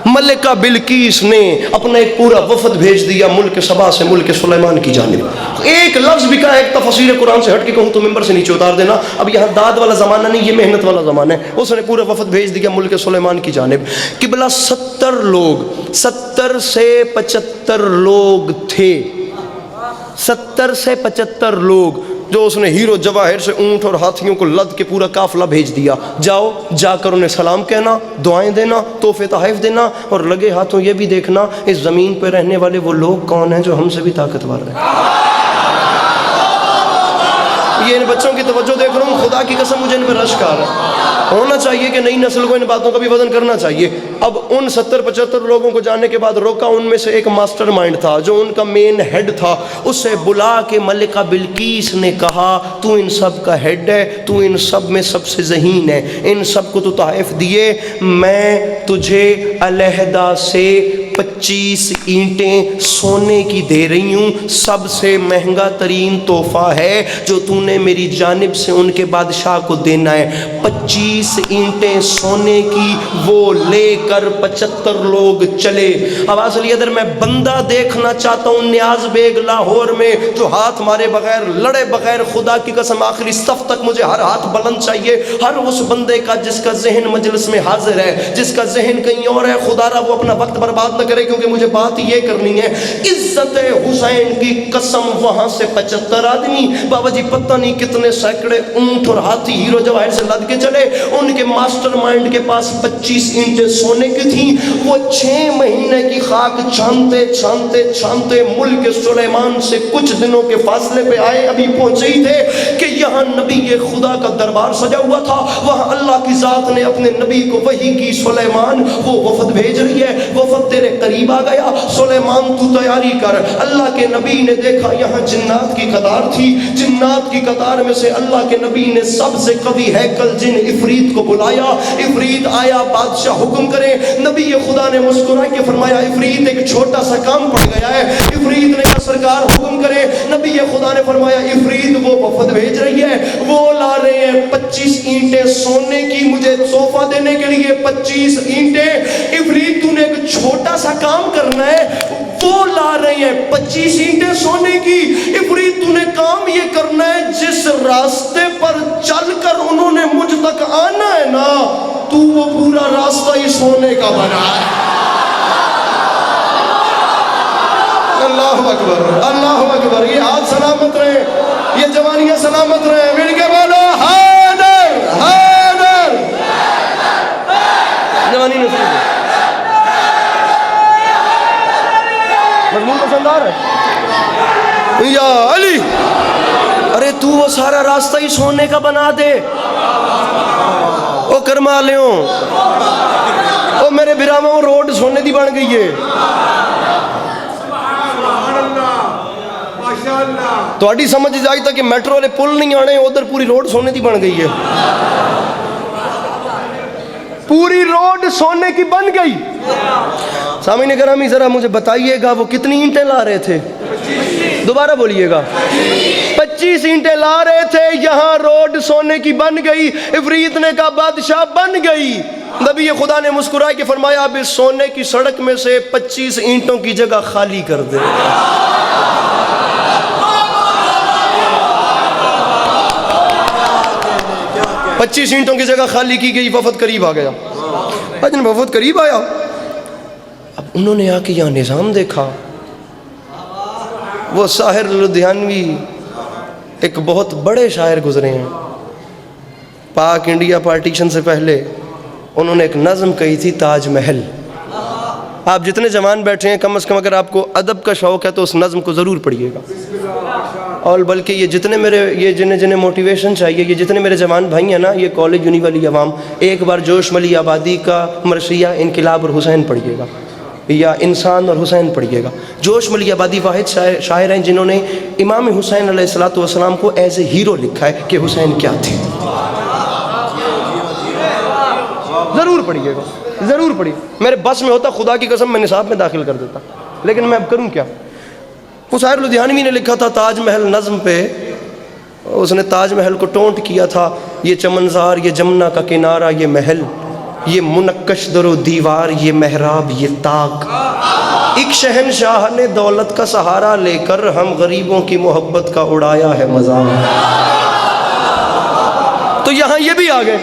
ملکہ بلقیس نے اپنا ایک پورا وفد بھیج دیا ملک سبا سے ملک سلیمان کی جانب۔ ایک لفظ بھی کہا، ایک تفسیر قرآن سے ہٹ کے کہوں تو ممبر سے نیچے اتار دینا، اب یہاں داد والا زمانہ نہیں، یہ محنت والا زمانہ ہے۔ اس نے پورا وفد بھیج دیا ملک سلیمان کی جانب۔ قبلہ 70 سے 75 لوگ تھے، 70 سے 75 لوگ، جو اس نے ہیرو جواہر سے اونٹ اور ہاتھیوں کو لد کے پورا قافلہ بھیج دیا۔ جاؤ، جا کر انہیں سلام کہنا، دعائیں دینا، تحفے تحائف دینا، اور لگے ہاتھوں یہ بھی دیکھنا اس زمین پہ رہنے والے وہ لوگ کون ہیں جو ہم سے بھی طاقتور ہیں۔ یہ ان بچوں کی توجہ دیکھ رہا ہوں، خدا کی قسم مجھے ان پہ رشک آ رہا ہے۔ ہونا چاہیے کہ نئی نسل کو ان باتوں کا بھی وزن کرنا چاہیے۔ اب ان 70-75 لوگوں کو جانے کے بعد روکا، ان میں سے ایک ماسٹر مائنڈ تھا جو ان کا مین ہیڈ تھا، اسے بلا کے ملکہ بلقیس نے کہا تو ان سب کا ہیڈ ہے، تو ان سب میں سب سے ذہین ہے، ان سب کو تو تحائف دیے، میں تجھے علیحدہ سے 25 اینٹیں سونے کی دے رہی ہوں، سب سے مہنگا ترین تحفہ ہے جو تو نے میری جانب سے ان کے بادشاہ کو دینا ہے۔ 25 اینٹیں سونے کی وہ لے کر 75 لوگ چلے۔ آواز علی ادھر میں بندہ دیکھنا چاہتا ہوں نیاز بیگ لاہور میں، جو ہاتھ مارے بغیر، لڑے بغیر، خدا کی قسم آخری صف تک مجھے ہر ہاتھ بلند چاہیے، ہر اس بندے کا جس کا ذہن مجلس میں حاضر ہے، جس کا ذہن کہیں اور ہے، خدا را وہ اپنا وقت برباد نہ کرے، کیونکہ مجھے بات یہ کرنی ہے۔ عزت حسین کی قسم وہاں سے 75 آدمی، بابا جی پتہ نہیں کتنے سینکڑے اونٹ اور ہاتھی ہیرو جواہر سے لد کے چلے۔ ان کے ماسٹر مائنڈ کے پاس 25 اینٹیں سونے کی تھیں، وہ 6 مہینے کی خاک چھانتے چھانتے چھانتے ملک سلیمان سے کچھ دنوں کے فاصلے پہ آئے، ابھی پہنچے ہی تھے کہ یہاں نبی خدا کا دربار سجا ہوا تھا، وہاں اللہ کی ذات نے اپنے نبی کو وحی کی، سلیمان وہ وفد بھیج رہی ہے، وفد تیرے قریب آ گیا، سلیمان تو تیاری کر۔ اللہ کے نبی نے دیکھا یہاں جنات کی قطار تھی، جنات کی قطار میں سے اللہ کے نبی نے سب سے قوی ہیکل جن عفریت کو بلایا، عفریت آیا، بادشاہ حکم کرے، نبی خدا نے مسکرا کے فرمایا عفریت ایک چھوٹا سا کام پڑ گیا ہے، عفریت نے کہا سرکار حکم کرے، نبی خدا نے فرمایا عفریت وہ وفد بھیج رہی ہے، وہ لا رہے ہیں 25 اینٹیں سونے کی مجھے صوفہ دینے کے لیے، 25 اینٹیں، عفریت تو نے ایک چھوٹا سا کام کرنا ہے، وہ لا رہے ہیں 25 اینٹیں سونے کی، عفریت تو نے کام یہ کرنا ہے جس راستے پر چل کر انہوں نے مجھ تک آنا ہے نا، تو وہ پورا راستہ ہی سونے کا بنا ہے۔ اللہ اکبر، اللہ اکبر، یہ ہاتھ سلامت رہے، یہ جوانیاں سلامت رہے، مل کے بولو حیدر حیدر، جوانی نے سنو مضمون پسند آ رہا ہے یا علی، ارے تو وہ سارا راستہ ہی سونے کا بنا دے، او کرما لیوں، او میرے براہموں روڈ سونے دی بن گئی ہے، تو اڈی سمجھ جائی تھا کہ میٹرو والے پل نہیں آنے، ادھر پوری روڈ سونے دی بن گئی ہے، پوری روڈ سونے کی بن گئی۔ سامعین گرامی ذرا مجھے بتائیے گا وہ کتنی اینٹیں لا رہے تھے؟ دوبارہ بولیے گا۔ 25 اینٹیں لا رہے تھے، یہاں روڈ سونے کی بن گئی، عفریت نے کہا بادشاہ بن گئی، نبی خدا نے مسکرا کے فرمایا اب اس سونے کی سڑک میں سے 25 اینٹوں کی جگہ خالی کر دے۔ 25 اینٹوں کی جگہ خالی کی گئی، وفد قریب آ گیا، جب وفد قریب آیا اب انہوں نے آ کے یہاں نظام دیکھا، وہ ساحر لدھیانوی ایک بہت بڑے شاعر گزرے ہیں، پاک انڈیا پارٹیشن سے پہلے انہوں نے ایک نظم کہی تھی تاج محل۔ آپ جتنے جوان بیٹھے ہیں کم از کم اگر آپ کو ادب کا شوق ہے تو اس نظم کو ضرور پڑھیے گا، اور بلکہ یہ جتنے میرے جنہیں موٹیویشن چاہیے، یہ جتنے میرے جوان بھائی ہیں نا، یہ کالج یونی والی عوام، ایک بار جوش ملی آبادی کا مرثیہ انقلاب اور حسین پڑھیے گا، یا انسان اور حسین پڑھیے گا۔ جوش ملی آبادی واحد شاعر ہیں جنہوں نے امام حسین علیہ السلام کو ایز اے ہیرو لکھا ہے کہ حسین کیا تھے، ضرور پڑھیے گا، ضرور پڑھیے۔ میرے بس میں ہوتا خدا کی قسم میں نصاب میں داخل کر دیتا، لیکن میں اب کروں کیا۔ وہ ساحر لدھیانوی نے لکھا تھا تاج محل نظم پہ، اس نے تاج محل کو ٹونٹ کیا تھا، یہ چمنزار، یہ جمنا کا کنارہ، یہ محل، یہ منقش در و دیوار، یہ محراب، یہ طاق، ایک شہنشاہ نے دولت کا سہارا لے کر ہم غریبوں کی محبت کا اڑایا ہے مذاق۔ تو یہاں یہ بھی آ گئے۔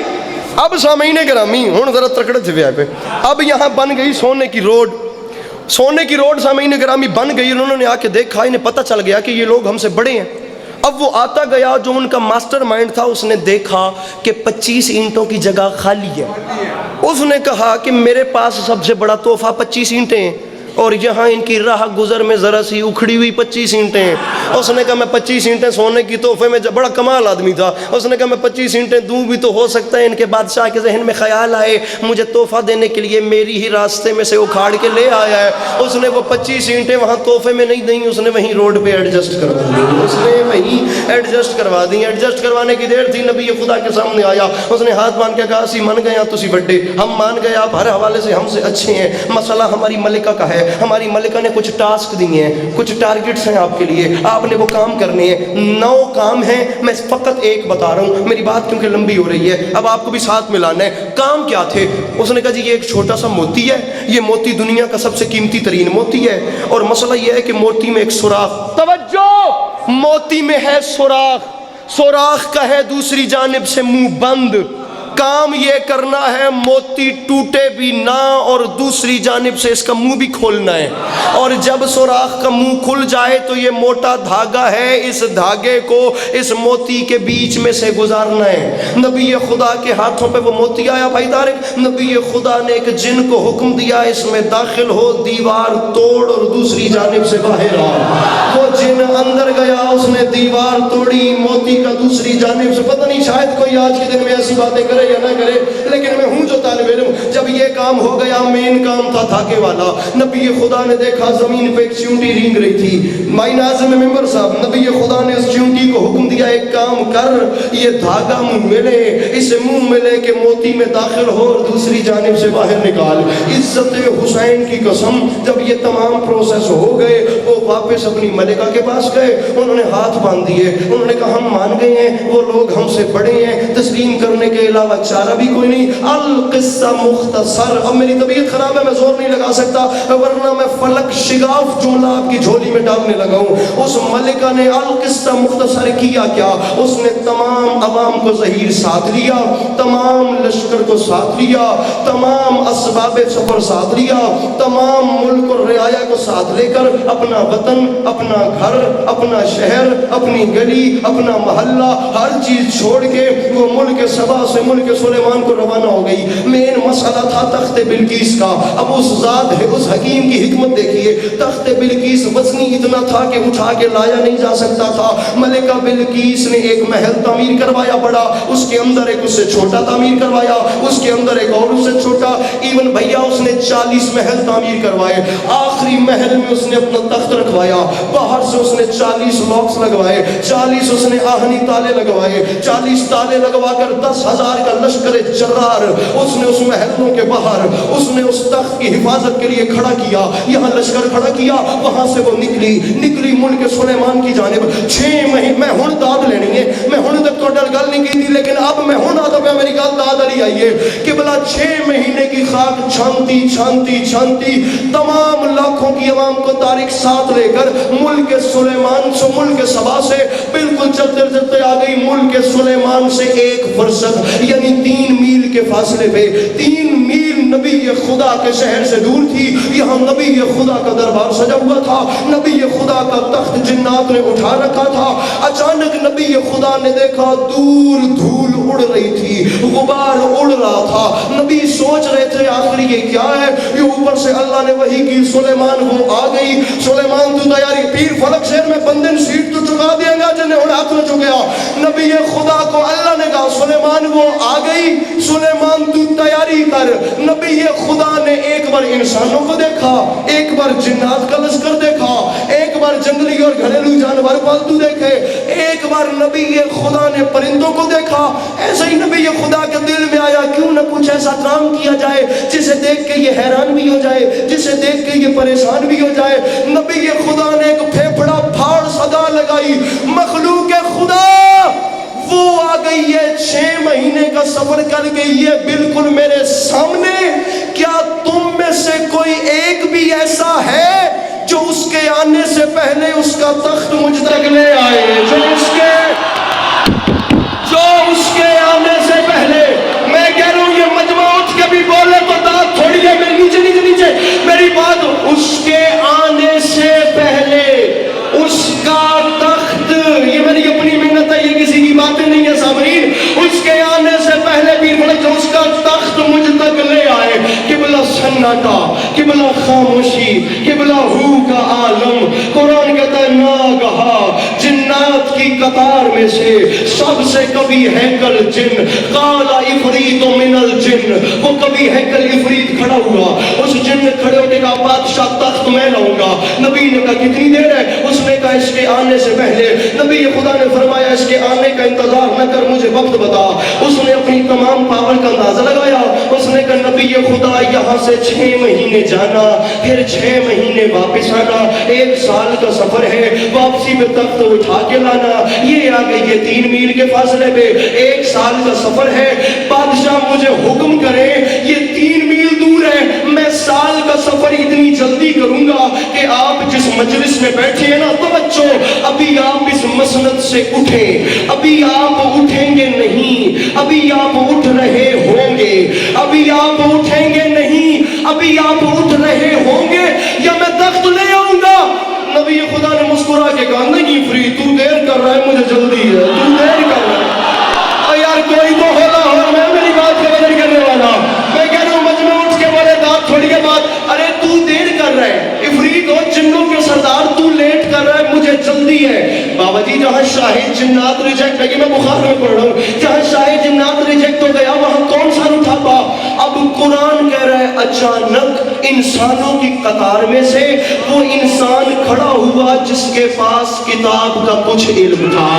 اب سامعین گرامی ہوں ذرا تکڑے تھے پہ، اب یہاں بن گئی سونے کی روڈ، سونے کی روڈ سامعین گرامی بن گئی، انہوں نے آ کے دیکھا، انہیں پتہ چل گیا کہ یہ لوگ ہم سے بڑے ہیں۔ اب وہ آتا گیا جو ان کا ماسٹر مائنڈ تھا، اس نے دیکھا کہ 25 اینٹوں کی جگہ خالی ہے، اس نے کہا کہ میرے پاس سب سے بڑا تحفہ 25 اینٹیں ہیں، اور یہاں ان کی راہ گزر میں ذرا سی اکھڑی ہوئی 25 اینٹیں ہیں۔ اس نے کہا میں 25 اینٹیں سونے کی تحفے میں، بڑا کمال آدمی تھا، اس نے کہا میں 25 اینٹیں دوں بھی تو ہو سکتا ہے ان کے بادشاہ کے ذہن میں خیال آئے مجھے تحفہ دینے کے لیے میری ہی راستے میں سے اکھاڑ کے لے آیا ہے۔ اس نے وہ 25 اینٹیں وہاں تحفے میں نہیں دیں، اس نے وہیں روڈ پہ ایڈجسٹ کروا دی، اس نے وہیں ایڈجسٹ کروا دی۔ ایڈجسٹ کروانے کی دیر تھی، نبی خدا کے سامنے آیا، اس نے ہاتھ مان کے کہا اسی من گئے تسی بڑے، ہم مان گئے آپ ہر حوالے سے ہم سے اچھے ہیں، مسئلہ ہماری ملکہ کا ہے، ہماری ملکہ نے کچھ ٹاسک دیے ہیں، کچھ ٹارگٹس ہیں آپ کے لیے، آپ نے وہ کام کرنے ہیں، 9 کام ہیں، میں فقط ایک بتا رہا ہوں، میری بات کیونکہ لمبی ہو رہی ہے، اب آپ کو بھی ساتھ ملانا ہے۔ کام کیا تھے؟ اس نے کہا جی یہ ایک چھوٹا سا موتی ہے، یہ موتی دنیا کا سب سے قیمتی ترین موتی ہے، اور مسئلہ یہ ہے کہ موتی میں ایک سوراخ، توجہ، موتی میں ہے سوراخ، سوراخ کا ہے دوسری جانب سے منہ بند، کام یہ کرنا ہے موتی ٹوٹے بھی نہ اور دوسری جانب سے اس کا منہ بھی کھولنا ہے، اور جب سوراخ کا منہ کھل جائے تو یہ موٹا دھاگا ہے، اس دھاگے کو اس موتی کے بیچ میں سے گزارنا ہے۔ نبی خدا کے ہاتھوں پہ وہ موتی آیا بھائی طارق، نبی خدا نے ایک جن کو حکم دیا اس میں داخل ہو، دیوار توڑ اور دوسری جانب سے باہر آ۔ وہ جن اندر گیا، اس نے دیوار توڑی، موتی کا دوسری جانب سے، پتہ نہیں شاید کوئی آج کے دن میں ایسی باتیں کرے یا نہ کرے، لیکن میں ہوں جو طالب علم، جب یہ کام ہو گیا، مین کام تھا دھاگے والا، نبی خدا نے دیکھا زمین پہ ایک چیونٹی رینگ رہی تھی، مائی ناظم ممبر صاحب، نبی خدا نے اس چیونٹی کو حکم دیا ایک کام کر، یہ دھاگا منہ ملے، اسے منہ ملے کہ موتی میں داخل ہو اور دوسری جانب سے باہر نکال۔ عزت حسین کی قسم، جب یہ تمام پروسیس ہو گئے، وہ واپس اپنی ملکہ کے پاس گئے، انہوں نے ہاتھ باندھ دیے، انہوں نے کہا ہم مان گئے ہیں، وہ لوگ ہم سے بڑے ہیں، تسلیم کرنے کے علاوہ چارہ بھی کوئی نہیں۔ القصہ مختصر، اب میری طبیعت خراب ہے، میں زور نہیں لگا سکتا، ورنہ میں فلک شگاف جملہ آپ کی جھولی میں ڈالنے لگا ہوں۔ اس ملکہ نے القصہ مختصر کیا کیا؟ اس نے تمام عوام کو ظہیر ساتھ لیا، تمام لشکر کو ساتھ لیا، تمام اسباب سفر ساتھ لیا، تمام ملک اور رعایا کو ساتھ لے کر اپنا وطن، اپنا گھر، اپنا شہر، اپنی گلی، اپنا محلہ، ہر چیز چھوڑ کے وہ ملک سبا سے ملک سلیمان کو روانہ ہو گئی۔ مین مسئلہ تھا تخت بلقیس کا۔ اب اس ذات ہے، اس حکیم کی حکمت دیکھیے، تخت بلقیس وزنی اتنا تھا کہ اٹھا کے لایا نہیں جا سکتا تھا۔ ملکہ بلقیس نے ایک محل تعمیر کروایا بڑا، اس کے اندر ایک اس سے چھوٹا تعمیر کروایا، اس کے اندر ایک اور اس سے چھوٹا، ایون بھیا اس نے 40 محل تعمیر کروائے۔ آخری محل میں اس نے اپنا تخت رکھوایا، باہر سے اس نے 40 لاکس لگوائے، 40 اس نے آہنی تالے لگوائے، 40 تالے لگوا کر 10,000 کا لشکر جرار اس نے اس محلوں کے باہر اس نے اس تخت کی حفاظت کے لیے کھڑا کیا، یہاں لشکر کھڑا کیا، وہاں سے وہ نکلی ملک سلیمان کی جانب۔ 6 مہینے میں ہن داد لینی ہے، میں ہن تک تو ڈر گل نہیں کی تھی، لیکن اب میں ہن آدھا پہ میری گل داد علی آئیے کہ بلا 6 مہینے کی خاک چھانتی چھانتی چھانتی تمام لاکھوں کی عوام کو طارق ساتھ لے کر ملک سلیمان سے ملک سبا سے بالکل چلتے چلتے آ گئی ملک سلیمان سے 1 فرسخ یعنی 3 میل کے فاصلے پہ۔ 3 میل نبی خدا کے شہر سے دور تھی، یہاں نبی خدا کا دربار سجا ہوا تھا، نبی خدا کا تخت جنات نے اٹھا رکھا تھا۔ اچانک نبی خدا نے دیکھا دور دھول اڑ رہی تھی، غبار اڑ رہا تھا، نبی سوچ رہے تھے آخر یہ کیا ہے؟ یہ اوپر سے اللہ نے وحی کی، سلیمان وہ آ گئی، سلیمان تو تیاری، پیر فلک شہر میں بندن سیٹ تو چکا دیا گا جنہیں اڑ ہاتھ میں چکیا۔ نبی خدا کو اللہ نے کہا سلیمان وہ آ گئی، سلیمان تو تیاری کر۔ نبی خدا نے ایک بار انسانوں کو دیکھا، ایک بار جنات کا لشکر دیکھا، ایک بار جنگلی اور گھریلو جانور پالتو دیکھے، ایک بار نبی خدا نے پرندوں کو دیکھا۔ ایسے ہی نبی خدا کے دل میں آیا کیوں نہ کچھ ایسا کام کیا جائے جسے دیکھ کے یہ حیران بھی ہو جائے، جسے دیکھ کے یہ پریشان بھی ہو جائے۔ نبی خدا نے ایک پھیپھڑا پھاڑ صدا لگائی، مخلوق خدا وہ آ گئی ہے، 6 مہینے کا سفر کر گئی ہے بالکل میرے سامنے۔ کیا تم میں سے کوئی ایک بھی ایسا ہے جو اس کے آنے سے پہلے اس کا تخت مجھ تک لے آئے؟ جو اس کے آنے سے پہلے، میں کہہ رہا ہوں یہ مجمع اٹھ کے بھی بولے تو داد تھوڑی ہے، میرے نیچے نیچے نیچے میری بات، اس کے آنے سے پہلے اس کا تخت، یہ میری اپنی محنت ہے، یہ کسی کی باتیں نہیں ہے سامعین، اس کے آنے سے پہلے بھی جو اس کا تخت مجھ تک لے آئے۔ قبلہ سناٹا، قبلہ خاموشی، قبلہ ہو کا عالم۔ قرآن کہتا ہے ناگہا جنات کی قطار میں سے سب سے کبھی ہیکل جن قال عفریت من الجن، وہ کبھی ہیکل عفریت کھڑا ہوا، اس جن نے کھڑے ہونے کا بادشاہ تخت میں لاؤں گا۔ نبی نے کہا کتنی دیر ہے؟ اس نے کہا اس کے آنے سے پہلے۔ نبی خدا نے فرمایا اس کے آنے کا انتظار نہ کر، مجھے وقت بتا۔ اس نے اپنی تمام پاور کا اندازہ لگایا، اس نے کہا نبی خدا یہاں سے 6 مہینے جانا، پھر 6 مہینے واپس آنا، 1 سال کا سفر ہے، واپسی پہ تخت اٹھا کے لانا، یہ آ گئی ہے 3 میل کے فاصلے پہ، 1 سال کا سفر ہے۔ بادشاہ مجھے حکم کرے، یہ 3 میل دور ہے، میں سال کا سفر اتنی جلدی کروں گا کہ آپ جس مجلس میں بیٹھے ہیں نا، توجہ، ابھی آپ اس مسند سے اٹھیں، ابھی آپ اٹھیں گے نہیں، نہیں، ابھی آپ اٹھ رہے ہوں گے، ابھی آپ اٹھیں گے نہیں، ابھی آپ اٹھ رہے ہوں گے یا میں تخت لے آؤں گا۔ نبی خدا نے مسکرا کے کہا نہیں فری، تو دیر کر رہا ہے، مجھے جلدی ہے، تو دیر کر رہا ہے۔ اور یار کوئی تو ہو لاہور میں میری بات کا بدل کرنے والا، میں کہہ رہا ہوں مجمع اٹھ کے بولے دانت چھوڑ کے بات، ارے تو دیر کر رہا ہے، عفریت ہو جنوں کے سردار، تو لیٹ کر رہا ہے، مجھے جلدی ہے۔ بابا جی جہاں شاہد جنات ریجیکٹ لگی، میں بخار میں پڑھ رہا ہوں، جہاں شاہد جنات ریجیکٹ ہو گیا وہاں کون سا اٹھا پا؟ اب قرآن کہہ رہا ہے اچانک انسانوں کی قطار میں سے وہ انسان کھڑا ہوا جس کے پاس کتاب کا کچھ علم تھا،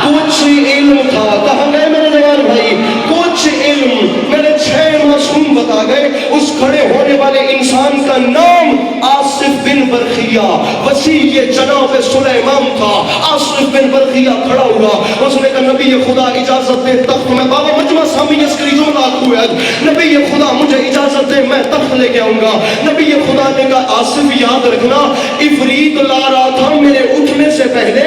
کچھ علم تھا۔ کہاں گئے میرے جوان بھائی؟ کچھ علم۔ میرے 6 معصوم بتا گئے اس کھڑے ہونے والے انسان کا نام آصف بن برخیہ، وسیع یہ جناب سلیمان تھا۔ آصف بن برخیہ کھڑا ہوا، اس نے کہا نبی خدا اجازت دے تخت میں، بابا مجمع سامی اسکری جملہ ہوئے، نبی خدا مجھے اجازت دے میں تخت لے کے آؤں گا۔ نبی خدا نے کہا آصف یاد رکھنا عفریت لا رہا تھا میرے اٹھنے سے پہلے،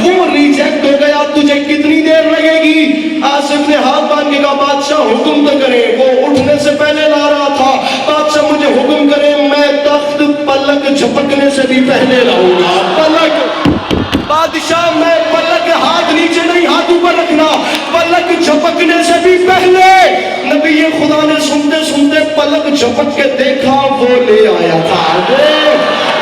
وہ ریجیکٹ ہو گیا، تجھے کتنی دیر لگے گی؟ آصف نے ہاتھ باندھ کے کہا بادشاہ حکم تو کرے، وہ اٹھنے سے پہلے لا رہا تھا، بادشاہ مجھے حکم کرے، میں تخت پلک جھپکنے سے بھی پہلے لاؤں گا۔ پلک بادشاہ میں پلک، ہاتھ نیچے نہیں ہاتھ اوپر رکھنا، پلک جھپکنے سے بھی پہلے۔ نبی خدا نے سنتے سنتے پلک جھپک کے دیکھا، وہ لے آیا تھا،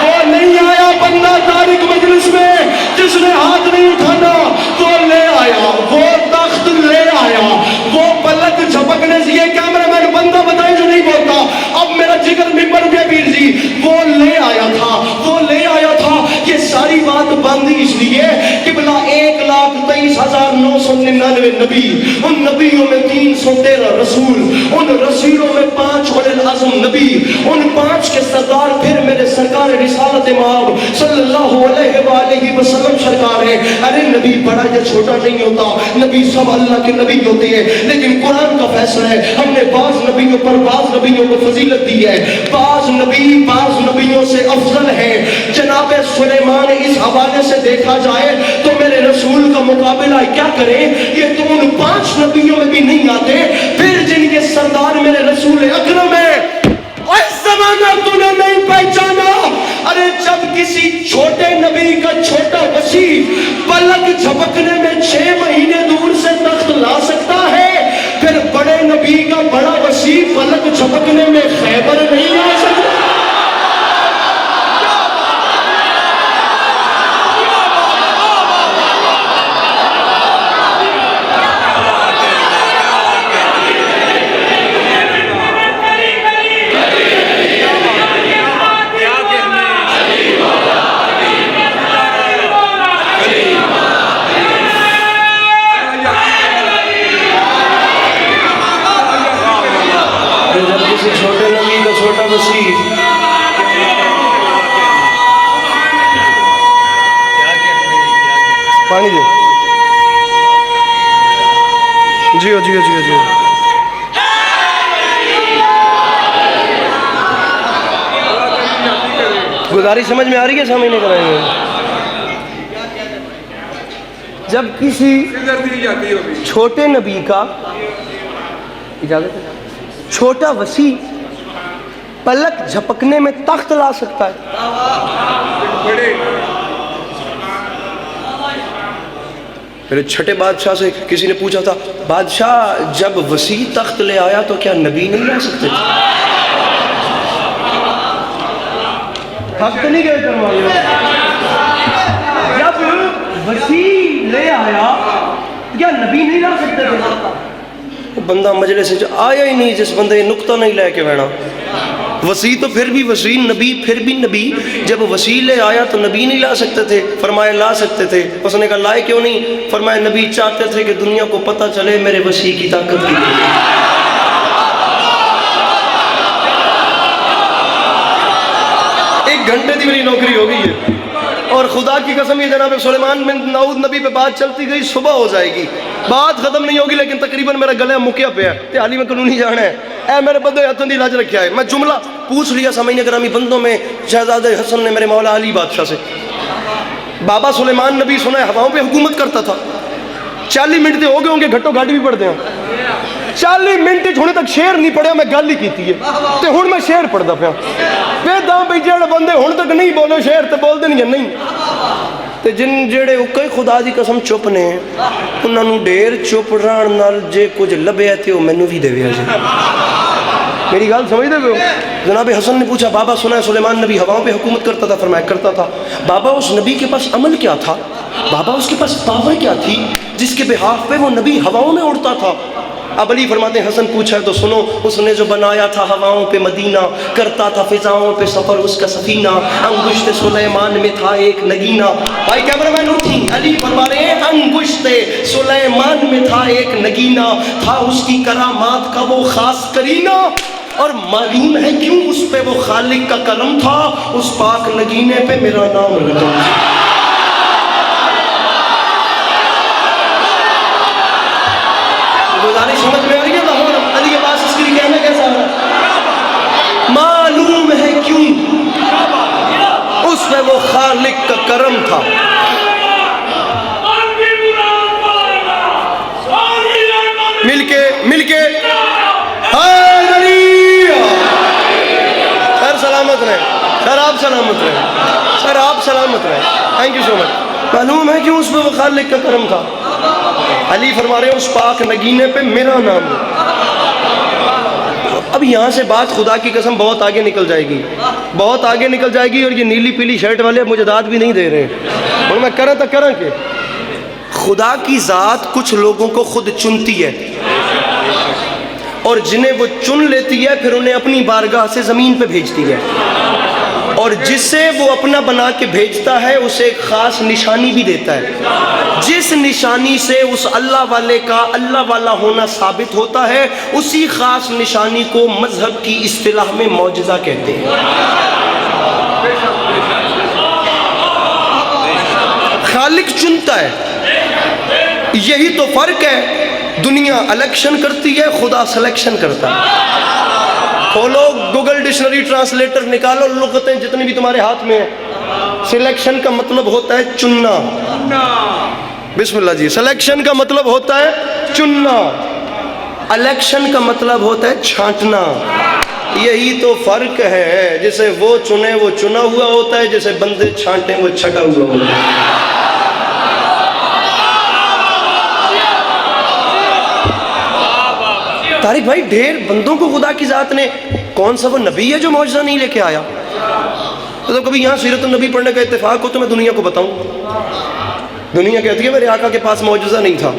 وہ نہیں آیا بندہ تاریک مجلس میں جس نے ہاتھ نہیں اٹھانا، وہ لے آیا، وہ تخت لے آیا، وہ پلک جھپکنے سے، یہ کیمرہ مین بندہ بتائے جو نہیں بولتا، اب میرا جگر ممبر پہ پیر جی، وہ لے آیا تھا، وہ لے آیا تھا۔ یہ ساری بات باندھی اس لیے کہ بلا 1,23,999 نبی، ان نبیوں میں 313 رسول، ان رسولوں میں 5 اولے العزم نبی، ان 5 کے سردار پھر میرے سرکار رسالت مآب صلی اللہ علیہ وآلہ وسلم سرکار ہے۔ ارے نبی بڑا یا چھوٹا نہیں ہوتا، نبی سب اللہ کے نبی ہوتے ہیں، لیکن قرآن کا فیصلہ ہے، ہم نے بعض نبیوں پر بعض نبیوں کو فضیلت دی ہے، بعض نبیوں سے افضل ہے۔ جناب سلیمان اس حوالے سے دیکھا جائے تو میرے رسول کا مقابلہ کیا کریں، یہ تو ان 5 نبیوں میں بھی نہیں آتے، پھر جن کے سردار میرے رسول اکرم ہے۔ اور اس زمانہ تو نے نہیں پہچانا، ارے جب کسی چھوٹے نبی کا چھوٹا وسیع پلک جھپکنے میں 6 مہینے دور سے تخت لا سکتا ہے، پھر بڑے نبی کا بڑا وسیع پلک جھپکنے میں خیبر نہیں آ سکتا۔ چھوٹے نبی کا چھوٹا وسیع، پانی دے، جیو جیو جیو جیو۔ گزارش سمجھ میں آ رہی ہے؟ سامنے کرائیں گے جب کسی چھوٹے نبی کا اجازت ہے چھوٹا وسیع پلک جھپکنے میں تخت لا سکتا ہے۔ میرے چھٹے بادشاہ سے کسی نے پوچھا تھا بادشاہ جب وسیع تخت لے آیا تو کیا نبی نہیں لا سکتے تھے؟ حق نہیں گئے کروائی، جب وسیع لے آیا کیا نبی نہیں لا سکتے تھے؟ بندہ مجلس سے آیا ہی نہیں جس بندے نقطہ نہیں لے کے بینا، وسیع تو پھر بھی وسیع، نبی پھر بھی نبی، جب وسیع لے آیا تو نبی نہیں لا سکتے تھے، فرمایا لا سکتے تھے، اس نے کہا لائے کیوں نہیں؟ فرمایا نبی چاہتے تھے کہ دنیا کو پتہ چلے میرے وسیع کی طاقت کی۔ ایک گھنٹے دی میری نوکری ہو گئی ہے، اور خدا کی قسم یہ جناب سلیمان بن داؤد نبی پہ بات چلتی گئی، صبح ہو جائے گی، بات ختم نہیں ہوگی، لیکن تقریباً میرا گلے مکیا پہ ہے، تیالی میں قانونی جانا ہے، اے میرے بندے ہاتھوں دی لاج رکھیا ہے۔ میں جملہ پوچھ لیا سامعین گرامی بندوں میں، شہزادہ حسن نے میرے مولا علی بادشاہ سے، بابا سلیمان نبی سنا ہے ہواؤں پہ حکومت کرتا تھا، 40 منٹ ہو گئے ہوں گے, گھٹو گھٹ بھی پڑھتے ہیں. 40 منٹ ہونے تک شعر نہیں پڑھیا, میں گل ہی کیتی ہے تے ہن میں شعر پڑھدا پیا. ویداں بھئی جڑے بندے ہن تک نہیں بولے شعر تے بول دین گے نہیں. تے جن جڑے اوکے خدا دی قسم چپ نے, انہاں نوں ڈھیر چپ رہن نال جے کچھ لبیا تے او مینوں وی دیویا جی. میری گل سمجھدے ہو؟ جناب حسن نے پوچھا بابا سنا ہے سلیمان نبی ہواؤں پہ حکومت کرتا تھا. فرمایا کرتا تھا. بابا اس نبی کے پاس عمل کیا تھا؟ بابا اس کے پاس پاور کیا تھی جس کے بہاف پہ وہ نبی ہواؤں میں اڑتا تھا؟ اب علی فرماتے ہیں حسن پوچھا ہے تو سنو, اس نے جو بنایا تھا ہواؤں پہ مدینہ, کرتا تھا فضاؤں پہ سفر اس کا سفینہ, انگشت سلیمان میں تھا ایک نگینہ. بھائی کیمرہ مین اٹھی, علی فرما رہے ہیں انگشت سلیمان میں تھا ایک نگینہ, تھا اس کی کرامات کا وہ خاص کرینہ, اور معلوم ہے کیوں اس پہ وہ خالق کا کرم تھا, اس پاک نگینے پہ میرا نام رکھا. گزارش سمجھ میں آ رہی ہے؟ لاہور علی عباس اس کے لیے کہنا کیسا ہے؟ معلوم ہے کیوں اس پہ وہ خالق کا کرم تھا. مل کے سر سلامت رہے, سر آپ سلامت رہے, سر آپ سلامت رہے. تھینک یو سو مچ. معلوم ہے کیوں اس پہ وہ خالق کا کرم تھا. علی فرما رہے ہیں اس پاک نگینے پہ میرا نام ہے. اب یہاں سے بات خدا کی قسم بہت آگے نکل جائے گی, بہت آگے نکل جائے گی, اور یہ نیلی پیلی شرٹ والے مجھے داد بھی نہیں دے رہے. اور میں کریں تو کریں کہ خدا کی ذات کچھ لوگوں کو خود چنتی ہے, اور جنہیں وہ چن لیتی ہے پھر انہیں اپنی بارگاہ سے زمین پہ بھیجتی ہے, اور جسے وہ اپنا بنا کے بھیجتا ہے اسے ایک خاص نشانی بھی دیتا ہے, جس نشانی سے اس اللہ والے کا اللہ والا ہونا ثابت ہوتا ہے, اسی خاص نشانی کو مذہب کی اصطلاح میں معجزہ کہتے ہیں. خالق چنتا ہے, یہی تو فرق ہے. دنیا الیکشن کرتی ہے, خدا سلیکشن کرتا ہے. کھولو گوگل ڈکشنری ٹرانسلیٹر نکالو, لغتیں جتنی بھی تمہارے ہاتھ میں ہیں. سلیکشن کا مطلب ہوتا ہے چننا. بسم اللہ جی. سلیکشن کا مطلب ہوتا ہے چننا, الیکشن کا مطلب ہوتا ہے چھانٹنا. یہی تو فرق ہے, جسے وہ چنے وہ چنا ہوا ہوتا ہے, جسے بندے چھانٹیں وہ چھٹا ہوا ہوتا ہے. طارق بھائی ڈھیر بندوں کو خدا کی ذات نے, کون سا وہ نبی ہے جو معجزہ نہیں لے کے آیا؟ تو کبھی یہاں سیرت النبی پڑھنے کا اتفاق ہو تو میں دنیا کو بتاؤں. دنیا کہتی ہے میرے آقا کے پاس معجزہ نہیں تھا,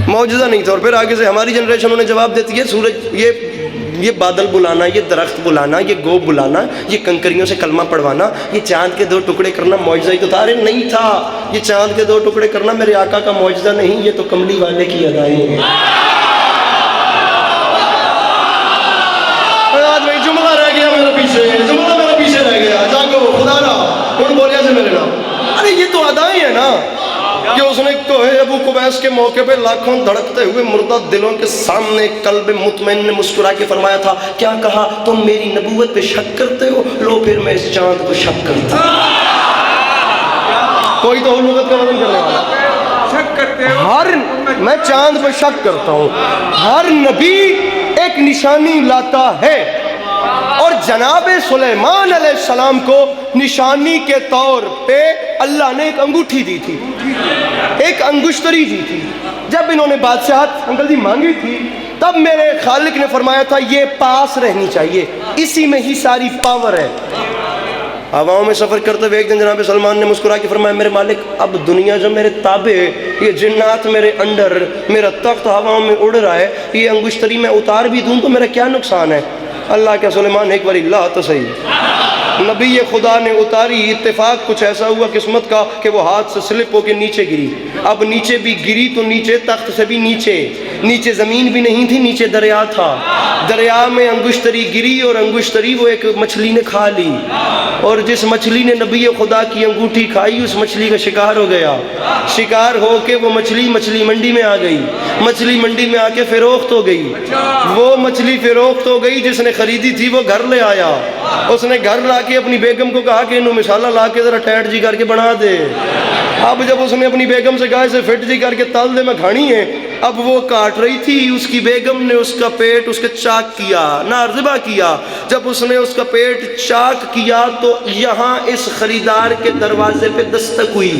معجزہ نہیں تھا. اور پھر آگے سے ہماری جنریشن انہیں جواب دیتی ہے سورج, یہ بادل بلانا, یہ درخت بلانا, یہ گوب بلانا, یہ کنکریوں سے کلمہ پڑھوانا, یہ چاند کے 2 ٹکڑے کرنا معجزہ ہی تو تھا. ارے نہیں تھا, یہ چاند کے 2 ٹکڑے کرنا میرے آقا کا معجزہ نہیں, یہ تو کملی والے کی ادائیں ہیں. جملہ رہ گیا میرے پیچھے, جملہ میرے پیچھے رہ گیا. جاگو خدا را کون بولیا سے میرے نام. ارے یہ تو ادائیں ہیں نا, کہ اس نے کوہ ابو قبیس کے موقع پہ لاکھوں دھڑکتے ہوئے مردہ دلوں کے سامنے قلب مطمئن نے مسکرا کے فرمایا تھا, کیا کہا تم میری نبوت پہ شک کرتے ہو؟ لو پھر میں اس چاند کو شک کرتا ہوں. کوئی تو لغت کا وزن کرنے والا شک کرتے ہو, میں چاند پہ شک کرتا ہوں. ہر نبی ایک نشانی لاتا ہے, اور جناب سلیمان علیہ السلام کو نشانی کے طور پہ اللہ نے ایک انگوٹھی دی تھی, ایک انگشتری دی تھی. جب انہوں نے بادشاہت انکل جی مانگی تھی, تب میرے خالق نے فرمایا تھا یہ پاس رہنی چاہیے, اسی میں ہی ساری پاور ہے. ہواؤں میں سفر کرتے ہوئے ایک دن جناب سلمان نے مسکرا کے فرمایا میرے مالک اب دنیا جو میرے تابع, یہ جنات میرے انڈر, میرا تخت ہواؤں میں اڑ رہا ہے, یہ انگشتری میں اتار بھی دوں تو میرا کیا نقصان ہے؟ اللہ کے سلیمان ایک بار اللہ تو صحیح. نبی خدا نے اتاری, اتفاق کچھ ایسا ہوا قسمت کا کہ وہ ہاتھ سے سلپ ہو کے نیچے گری. اب نیچے بھی گری تو نیچے تخت سے بھی نیچے, نیچے زمین بھی نہیں تھی، نیچے دریا تھا، دریا میں انگشتری گری اور انگشتری وہ ایک مچھلی نے کھا لی، اور جس مچھلی نے نبی خدا کی انگوٹھی کھائی اس مچھلی کا شکار ہو گیا، شکار ہو کے وہ مچھلی منڈی میں آ گئی، مچھلی منڈی میں آ کے فروخت ہو گئی، وہ مچھلی فروخت ہو گئی، جس نے خریدی تھی وہ گھر لے آیا، اس نے گھر لا کے اپنی بیگم کو کہا کہ انہوں مسالہ لا کے ذرا ٹیٹ جی کر کے بنا دے۔ اب جب اس نے اپنی بیگم سے کہا اسے فٹ جی کر کے تل دے میں کھانی ہے، اب وہ کاٹ رہی تھی، اس کی بیگم نے اس کا پیٹ اس کے چاک کیا، نارذبح کیا، جب اس نے اس کا پیٹ چاک کیا تو یہاں اس خریدار کے دروازے پہ دستک ہوئی،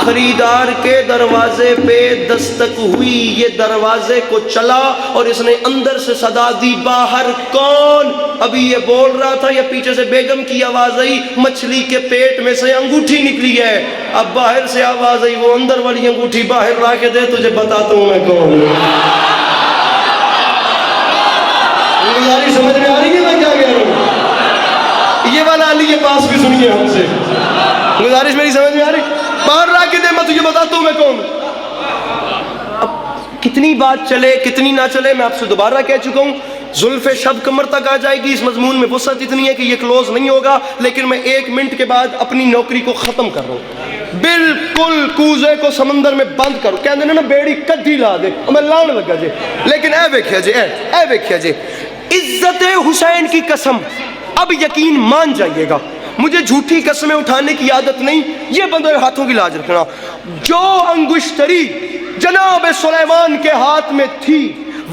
خریدار کے دروازے پہ دستک ہوئی، یہ دروازے کو چلا اور اس نے اندر سے صدا دی، باہر کون؟ ابھی یہ بول رہا تھا، یا پیچھے سے بیگم کی آواز آئی، مچھلی کے پیٹ میں سے انگوٹھی نکلی ہے، اب باہر سے آواز آئی، وہ اندر والی انگوٹھی باہر لا کے دے، تجھے بتاتا ہوں میں کون ہوں۔ گزاری سمجھ میں آ رہی ہے میں کیا کہہ رہا ہوں؟ یہ والا علی کے پاس بھی سنیے ہم سے، گزارش میری سمجھ میں آ رہی؟ باہر لا کے دے، میں تجھے بتاتا ہوں میں کون ہوں۔ اب کتنی بات چلے کتنی نہ چلے، میں آپ سے دوبارہ کہہ چکا ہوں، زلف شب کمر تک آ جائے گی، اس مضمون میں وسعت اتنی ہے کہ یہ کلوز نہیں ہوگا، لیکن میں 1 منٹ کے بعد اپنی نوکری کو ختم کر رہا ہوں، بالکل کوزے کو سمندر میں بند کرو، کہتے ہیں نا بیڑی کدھی لا دے، میں لانے لگا جی، لیکن اے ویکھیا جی، اے ویکھیا جی، عزت حسین کی قسم، اب یقین مان جائیے گا، مجھے جھوٹی قسمیں اٹھانے کی عادت نہیں، یہ بندے ہاتھوں کی لاج رکھنا، جو انگشتری جناب سلیمان کے ہاتھ میں تھی،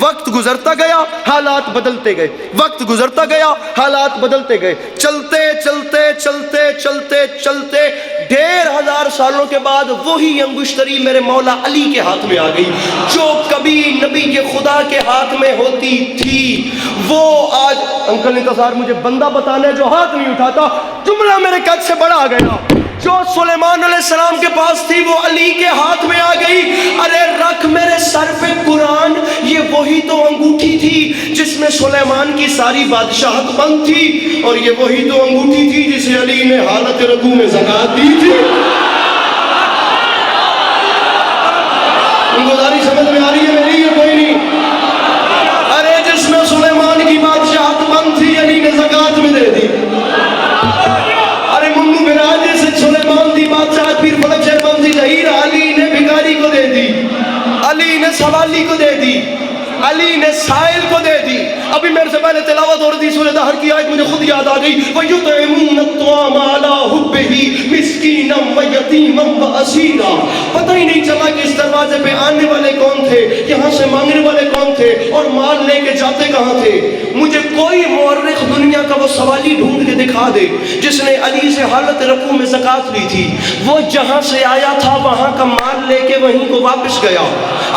وقت گزرتا گیا حالات بدلتے گئے، وقت گزرتا گیا حالات بدلتے گئے، چلتے چلتے چلتے چلتے چلتے 1500 سالوں کے بعد وہی انگشتری میرے مولا علی کے ہاتھ میں آ گئی، جو کبھی نبی کے خدا کے ہاتھ میں ہوتی تھی، وہ آج انکل انتصار مجھے بندہ بتانا ہے جو ہاتھ نہیں اٹھاتا، جملہ میرے قد سے بڑا آ گیا، جو سلیمان علیہ السلام کے پاس تھی وہ علی کے ہاتھ میں آ گئی، ارے رکھ میرے سر پہ قرآن، یہ وہی تو انگوٹھی تھی جس میں سلیمان کی ساری بادشاہت بند تھی، اور یہ وہی تو انگوٹھی تھی جسے علی نے حالت رکوع میں زکات دی تھی۔ گزاری سمجھ میں آ رہی ہے میری یا کوئی نہیں؟ ارے جس میں سلیمان کی بادشاہت بند تھی علی نے زکات میں دے دی، ارے ممنو براجے سے سلیمان دی بادشاہت پھر فلک شہر بند تھی، ظہیر علی نے بھکاری کو دے دی، علی نے سوالی کو دے دی، علی نے سائل کو دے دی۔ ابھی میرے سے پہلے تلاوت ہو رہی تھی سورہ دہر کی آیت، مجھے خود یاد آ گئی، وَيُطْعِمُونَ الطَّعَامَ عَلَىٰ حُبِّهِ مِسْكِينًا وَيَتِيمًا وَأَسِيرًا۔ پتہ ہی نہیں چلا کہ اس دروازے پہ آنے والے کون تھے، یہاں سے مانگنے والے کون تھے، اور مال لے کے جاتے کہاں تھے۔ مجھے کوئی مورخ دنیا کا وہ سوالی ڈھونڈ کے دکھا دے جس نے علی سے حالت رکوع میں زکات لی تھی، وہ جہاں سے آیا تھا وہاں کا مال لے کے وہیں کو واپس گیا۔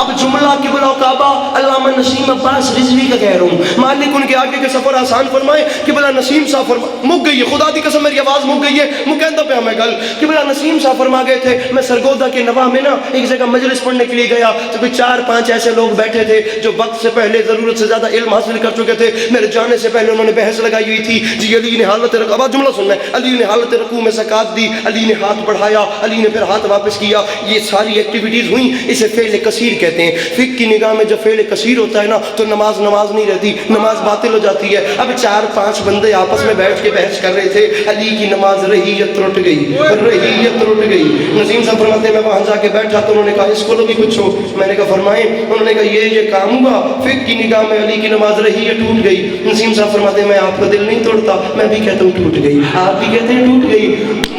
اب جملہ قبلہ و کعبہ علامہ نسیم عباس رضوی کا کہہ رہا ہوں، مالک ان کے آگے کے سفر آسان فرمائے، قبلہ نسیم صاحب مک گئی ہے، خدا دی قسم میری آواز مک گئی ہے، مکندہ پہ ہمیں گل، قبلہ نسیم صاحب فرما گئے تھے، میں سرگودہ کے نواح میں نا ایک جگہ مجلس پڑھنے کے لیے گیا، تو کوئی 4-5 ایسے لوگ بیٹھے تھے جو وقت سے پہلے ضرورت سے زیادہ علم حاصل کر چکے تھے، میرے جانے سے پہلے انہوں نے بحث لگائی ہوئی تھی، جی علی نے حالت رکوع، اب جملہ سننا ہے، علی نے حالت رکوع میں زکات دی، علی نے ہاتھ بڑھایا، علی نے پھر ہاتھ واپس کیا، یہ ساری ایکٹیویٹیز ہوئیں، اسے فعل کثیر کہتے ہیں۔ فقہ کی نگاہ میں جب فعل کثیر ہوتا ہے نا تو نماز نہیں رہتی، نماز باطل ہو جاتی ہے۔ اب 4-5 بندے آپس میں بیٹھ کے بحث کر رہے تھے، علی کی نماز رہیت ٹوٹ گئی، رہیت ٹوٹ گئی۔ نسیم صاحب فرماتے ہیں میں وہاں جا کے بیٹھا تو انہوں نے کہا اس کو بھی پوچھو، میں نے کہا فرمائیں، انہوں نے کہا یہ کام ہوا، فقہ کی نگاہ میں علی کی نماز رہیت ٹوٹ گئی۔ نسیم صاحب فرماتے ہیں میں آپ کا دل نہیں توڑتا، میں بھی کہتا ہوں ٹوٹ گئی، آپ بھی کہتے ہیں ٹوٹ گئی،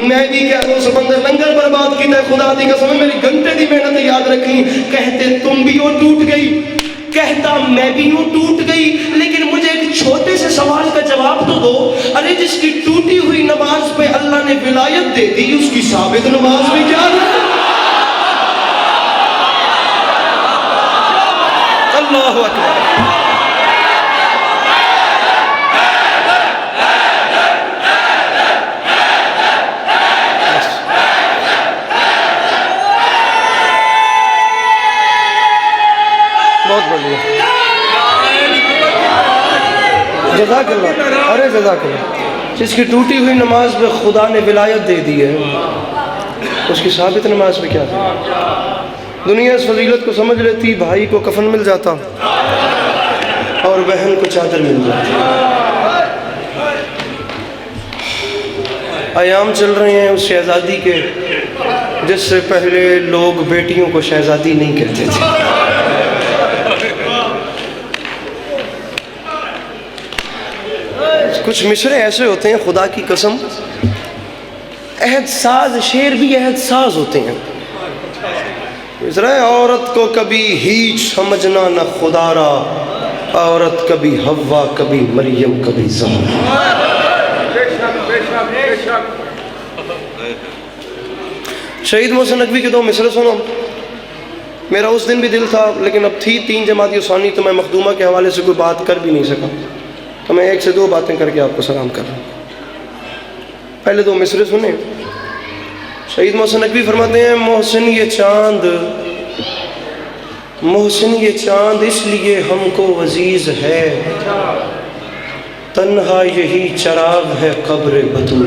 میں بھی کہتا ہوں سمندر لنگر برباد کیتا ہے، خدا دی قسم میری گھنٹے دی محنت یاد رکھی، کہتے تم بھی ہو ٹوٹ گئی، کہتا میں بھی ہوں ٹوٹ گئی، لیکن مجھے ایک چھوٹے سے سوال کا جواب تو دو، ارے جس کی ٹوٹی ہوئی نماز پہ اللہ نے ولایت دے دی، اس کی ثابت نماز میں کیا ہے؟ اللہ اکبر۔ بہت بڑھیا، جزاک اللہ، ارے جزاک اللہ۔ جس کی ٹوٹی ہوئی نماز پہ خدا نے ولایت دے دی ہے، اس کی ثابت نماز پہ کیا تھا؟ دنیا اس فضیلت کو سمجھ لیتی بھائی کو کفن مل جاتا اور بہن کو چادر مل جاتی. ایام چل رہے ہیں اس شہزادی کے جس سے پہلے لوگ بیٹیوں کو شہزادی نہیں کہتے تھے. کچھ مصرے ایسے ہوتے ہیں خدا کی قسم، عہد ساز شعر بھی عہد ساز ہوتے ہیں. مصرا ہے عورت کو کبھی ہیچ سمجھنا نہ خدا را، عورت کبھی حوا کبھی مریم کبھی زہرا. شہید محسن نقوی کے 2 مصرے سنو. میرا اس دن بھی دل تھا لیکن اب تھی 3 جمادی ثانی تو میں مخدومہ کے حوالے سے کوئی بات کر بھی نہیں سکا، تو میں 1 سے 2 باتیں کر کے آپ کو سلام کر رہا ہوں. پہلے 2 مصرے سنیں. شہید محسن نقوی فرماتے ہیں محسن یہ چاند، محسن یہ چاند اس لیے ہم کو عزیز ہے، تنہا یہی چراغ ہے قبر بطول.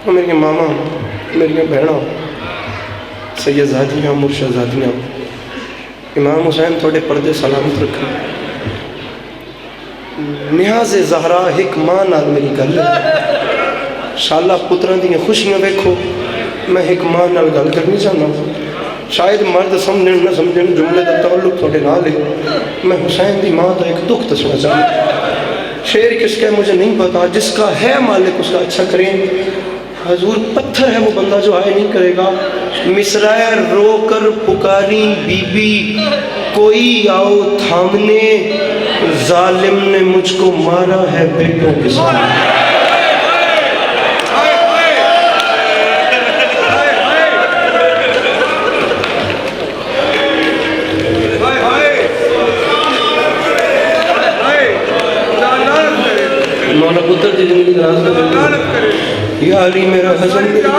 میری ماما، میری بہنوں، سیدزادیاں، مرشدزادیاں، امام حسین تھوڑے پردے سلامت رکھیں. نیاز زہرا ایک ماں نال میری گل ہے، شالا پتراں دی خوشیاں ویکھو، میں ایک ماں نال گل کرنی چاہنا. شاید مرد سمجھن نہ سمجھن جملے دا تعلق تھوڑے نال ہے. میں حسین دی ماں دا ایک دکھ دسنا چاہنا. شعر کس کا ہے مجھے نہیں پتا، جس کا ہے مالک اس کا اچھا کریں. حضور پتھر ہے وہ بندہ جو آئے نہیں کرے گا. مصرع رو کر پکاری بی بی، کوئی آؤ تھامنے، ظالم نے مجھ کو مارا ہے بیٹوں کے سامنے. مولا پتر کی زندگی دراز کر یا علی میرا حسن میرا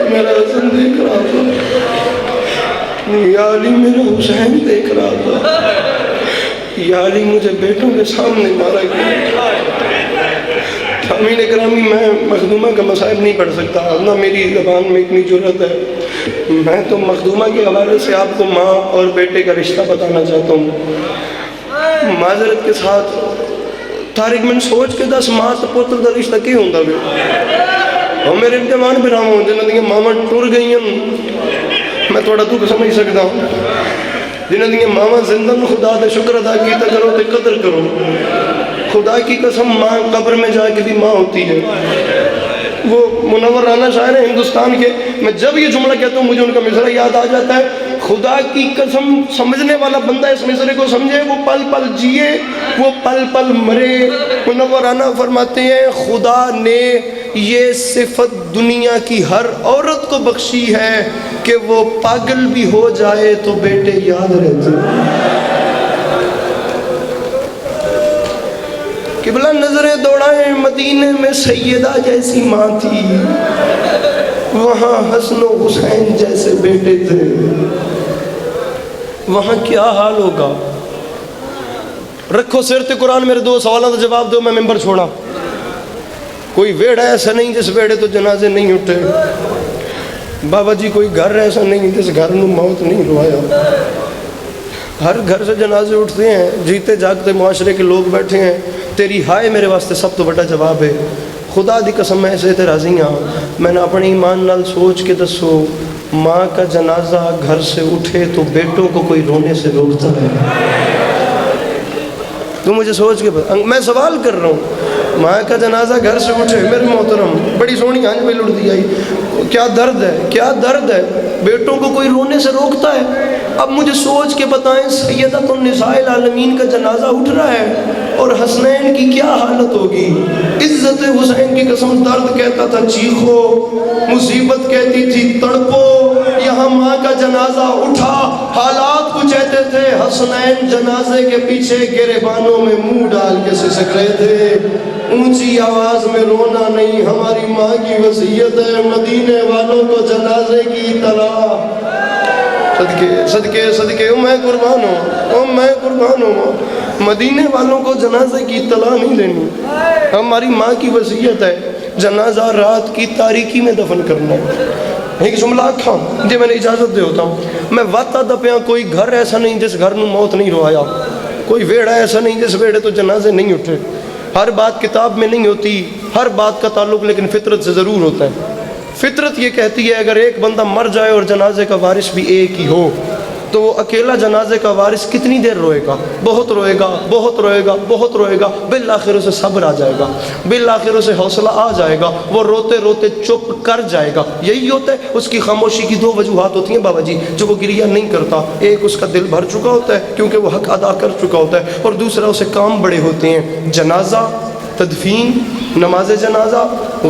میرا حسن دیکھ رہا تھا، یا علی میرا حسین دیکھ رہا تھا، یا علی مجھے بیٹوں کے سامنے مارا گیا. امین اکرامی میں مخدومہ کا مصائب نہیں پڑھ سکتا، نہ میری زبان میں اتنی جرأت ہے. میں تو مخدومہ کے حوالے سے آپ کو ماں اور بیٹے کا رشتہ بتانا چاہتا ہوں. معذرت کے ساتھ طارق من سوچ کے 10 ماں تو پتر دا رشتہ کی ہوندہ بھی اور میرے امتحان بھی رہا ہوں جنہوں نے ماما ٹور گئی ہیں. میں تھوڑا دکھ سمجھ سکتا ہوں جنہوں نے ماما زندہ خدا دے شکر ادا کیتا کرو تے قدر کرو. خدا کی قسم ماں قبر میں جا کے بھی ماں ہوتی ہے. وہ منور رانا شاعر ہیں ہندوستان کے، میں جب یہ جملہ کہتا ہوں مجھے ان کا مصرع یاد آ جاتا ہے. خدا کی قسم سمجھنے والا بندہ اس مصرے کو سمجھے، وہ پل پل جیے، وہ پل پل مرے. منور رانا فرماتے ہیں خدا نے یہ صفت دنیا کی ہر عورت کو بخشی ہے کہ وہ پاگل بھی ہو جائے تو بیٹے یاد رہتے. قبلہ نظریں دوڑائیں مدینے میں سیدہ جیسی ماں تھی، وہاں حسن و حسین جیسے بیٹے تھے. وہاں کیا حال ہوگا؟ رکھو سیرت قرآن. میرے 2 سوالوں کا جواب دو، میں ممبر چھوڑا. کوئی ویڑا ایسا نہیں جس ویڑے تو جنازے نہیں اٹھے. بابا جی کوئی گھر ایسا نہیں جس گھر نو موت نہیں روایا. ہر گھر سے جنازے اٹھتے ہیں، جیتے جاگتے معاشرے کے لوگ بیٹھے ہیں. تیری ہائے میرے واسطے سب تو بڑا جواب ہے. خدا دی قسم میں ایسے تے راضی ہاں. میں نے اپنے ایمان نال سوچ کے دسو، ماں کا جنازہ گھر سے اٹھے تو بیٹوں کو کوئی رونے سے روکتا ہے؟ تو مجھے سوچ کے میں سوال کر رہا ہوں، ماں کا جنازہ گھر سے اٹھے، میرے محترم بڑی سونی آنج میں لڑ دی آئی، کیا درد ہے، کیا درد ہے. بیٹوں کو کوئی رونے سے روکتا ہے؟ اب مجھے سوچ کے بتائیں، سیدۃ النساء العالمین کا جنازہ اٹھ رہا ہے اور حسنین کی کیا حالت ہوگی. عزت حسین کی قسم درد کہتا تھا چیخو، مصیبت کہتی تھی تڑپو. یہاں ماں کا جنازہ اٹھا، حالات کچھ ایسے تھے، حسنین جنازے کے پیچھے گریبانوں میں منہ ڈال کے سسک رہے تھے. اونچی آواز میں رونا نہیں، ہماری ماں کی وصیت ہے. مدینے والوں کو جنازے کی اطلاع. صدقے صدقے صدقے میں قربان ہوں، میں قربان ہوں. مدینے والوں کو جنازے کی اطلاع نہیں دینی. ہماری ماں کی وصیت ہے جنازہ رات کی تاریکی میں دفن کرنا ہے. ایک جملہ آکھاں جی میں نے اجازت دے ہوتا ہوں. میں وعدہ دپیاں کوئی گھر ایسا نہیں جس گھر نو موت نہیں روایا، کوئی ویڑا ایسا نہیں جس ویڑے تو جنازے نہیں اٹھے. ہر بات کتاب میں نہیں ہوتی، ہر بات کا تعلق لیکن فطرت سے ضرور ہوتا ہے. فطرت یہ کہتی ہے اگر ایک بندہ مر جائے اور جنازے کا وارث بھی ایک ہی ہو تو وہ اکیلا جنازے کا وارث کتنی دیر روئے گا؟ بہت روئے گا، بہت روئے گا، بہت روئے گا. بالآخر اسے صبر آ جائے گا، بالآخر اسے حوصلہ آ جائے گا، وہ روتے روتے چپ کر جائے گا. یہی ہوتا ہے. اس کی خاموشی کی دو وجوہات ہوتی ہیں بابا جی جو وہ گریہ نہیں کرتا. ایک اس کا دل بھر چکا ہوتا ہے کیونکہ وہ حق ادا کر چکا ہوتا ہے، اور دوسرا اسے کام بڑے ہوتے ہیں: جنازہ، تدفین، نماز جنازہ،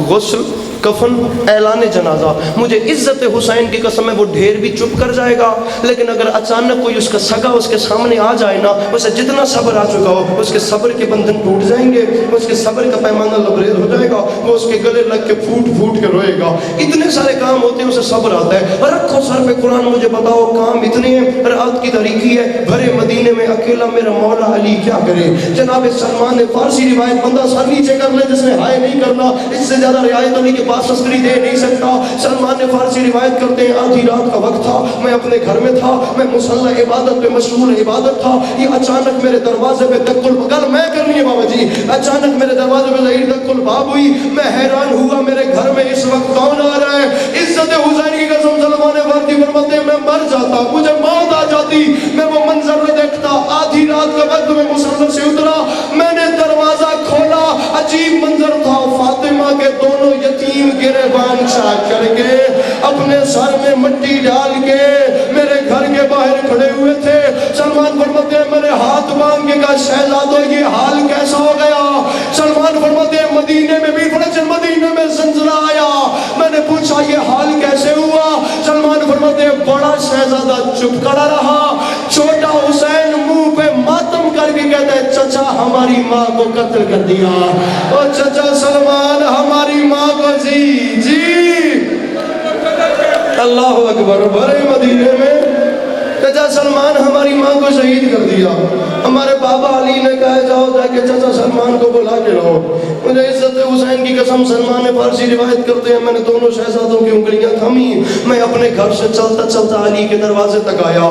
غسل، کفن، اعلان جنازہ. مجھے عزت حسین کی قسم ہے وہ ڈھیر بھی چپ کر جائے گا، لیکن اگر اچانک کوئی اس کا سگا اس کے سامنے آ جائے نا، اسے جتنا صبر آ چکا ہو اس کے صبر کے بندھن ٹوٹ جائیں گے، اس کے صبر کا پیمانہ لبریز ہو جائے گا، وہ اس کے گلے لگ کے پھوٹ پھوٹ کے روئے گا. اتنے سارے کام ہوتے ہیں اسے صبر آتا ہے. رکھو سر پہ قرآن، مجھے بتاؤ کام اتنے ہیں، رات کی تاریکی ہے، بھرے مدینے میں اکیلا میرا مولا علی کیا کرے؟ جناب سلمان نے فارسی روایت، بندہ سر نیچے کر لے جس نے ہائے نہیں کرنا، اس سے زیادہ رعایت علی کے پاس تسکری دے نہیں سکتا. سلمان نے فارسی روایت کرتے ہیں آدھی رات کا وقت تھا، میں اپنے گھر میں تھا، میں مصلی عبادت پہ مشغول عبادت تھا. یہ اچانک میرے دروازے پہ دق الباب، میں کرنی ہے بابا جی، اچانک میرے دروازے پہ ظہیر دق الباب ہوئی. میں حیران ہوا میرے گھر میں اس وقت کون آ رہا ہے؟ عزت حسین کی قسم سلمان فارسی فرماتے ہیں میں مر جاتا، مجھے موت آ جاتی، میں وہ منظر نہ دیکھتا. آدھی رات کا وقت میں مصلی سے اترا، میں نے دروازہ کھولا، عجیب منظر تھا. فاطمہ کے دونوں یتیم گریبان چاک کر کے اپنے سر میں مٹی ڈال کے میرے گھر کے باہر کھڑے ہوئے تھے. سلمان فرماتے ہیں میں نے ہاتھ مانگ کے کہا شہزادو یہ حال کیسا ہو گیا؟ سلمان فرماتے ہیں مدینے میں بھی فرج مدینے میں زلزلہ آیا. میں نے پوچھا یہ حال کیسے ہوا؟ سلمان فرماتے ہیں بڑا شہزادہ چپ کھڑا رہا، چھوٹا حسین منہ پہ ماتم کر کے کہتا ہے چچا ہماری ماں کو قتل کر دیا. اور چچا سلمان ہماری ماں کو جی اللہ اکبر، بھرے مدینے میں چچا سلمان ہماری ماں کو شہید کر دیا. ہمارے بابا علی نے کہا جاؤ جا کے چچا سلمان کو بلا کے لاؤ. مجھے عزت حسین کی قسم سلمان فارسی روایت کرتے ہیں میں نے دونوں شہزادوں کی انگلیاں تھمی، میں اپنے گھر سے چلتا چلتا علی کے دروازے تک آیا.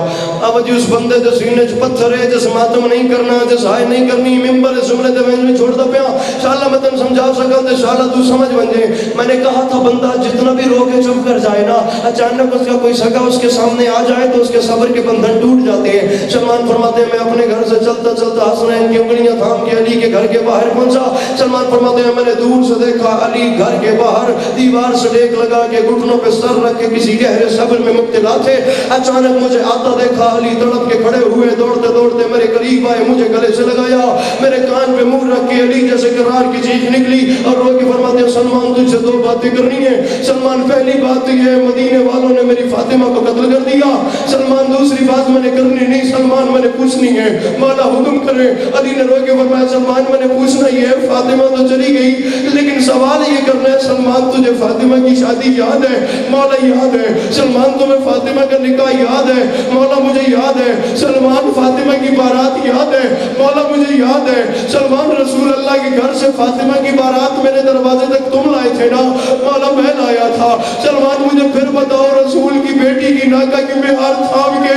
اب جی اس بندے دے سینے چ پتھر ہے جس ماتم نہیں کرنا، جس ہائے نہیں کرنی، ممبر اس جملے دے میں چھوڑ دا پیا انشاءاللہ میں تم سمجھا سکا تے انشاءاللہ تو سمجھ بن جائے. میں نے کہا تھا بندہ جتنا بھی رو کے چپ کر جائے نا، اچانک اس کا کوئی سگا اس کے سامنے آ جائے تو اس کے صبر کے بندھن ٹوٹ جاتے ہیں. سلمان فرماتے ہیں میں اپنے گھر سے چلتا چلتا حسنین کی انگلیاں تھام کے علی کے گھر کے باہر پہنچا. سلمان فرماتے ہیں میں نے دور سے دیکھا علی گھر کے باہر دیوار سے ڈیک لگا کے گھٹنوں پہ سر رکھ کے کسی گہرے صبر میں مبتلا تھے. اچانک مجھے آتا دیکھا علی تڑپ کے کھڑے ہوئے، دوڑتے دوڑتے میرے قریب آئے، مجھے گلے سے لگایا، میرے کان پہ منہ رکھ کے علی جیسے کرار کی چیخ نکلی اور رو کے فرماتے ہیں سلمان تجھ سے دو باتیں کرنی ہے. سلمان پہلی بات یہ ہے مدینے والوں نے میری فاطمہ کو قتل کر دیا. سلمان دوسری بات میں نے کرنی نہیں، سلمان میں نے پوچھنی ہے، مولا حکم کرے. علی نے رو کے فرمایا سلمان میں نے پوچھنا ہی ہے، فاطمہ تو چلی گئی لیکن سوال یہ کرنا ہے سلمان تجھے فاطمہ کی شادی یاد ہے؟ مولا یاد ہے. سلمان تمہیں فاطمہ کا نکاح یاد ہے؟ مولا مجھے یاد ہے. سلمان فاطمہ کی بارات یاد ہے؟ مولا مجھے یاد ہے. سلمان رسول اللہ کے گھر سے فاطمہ کی بارات میرے دروازے تک تم لائے تھے نا؟ مولا میں لایا تھا. سلمان مجھے پھر بتاؤ رسول کی بیٹی کی ناکہ کی مہار تھام کے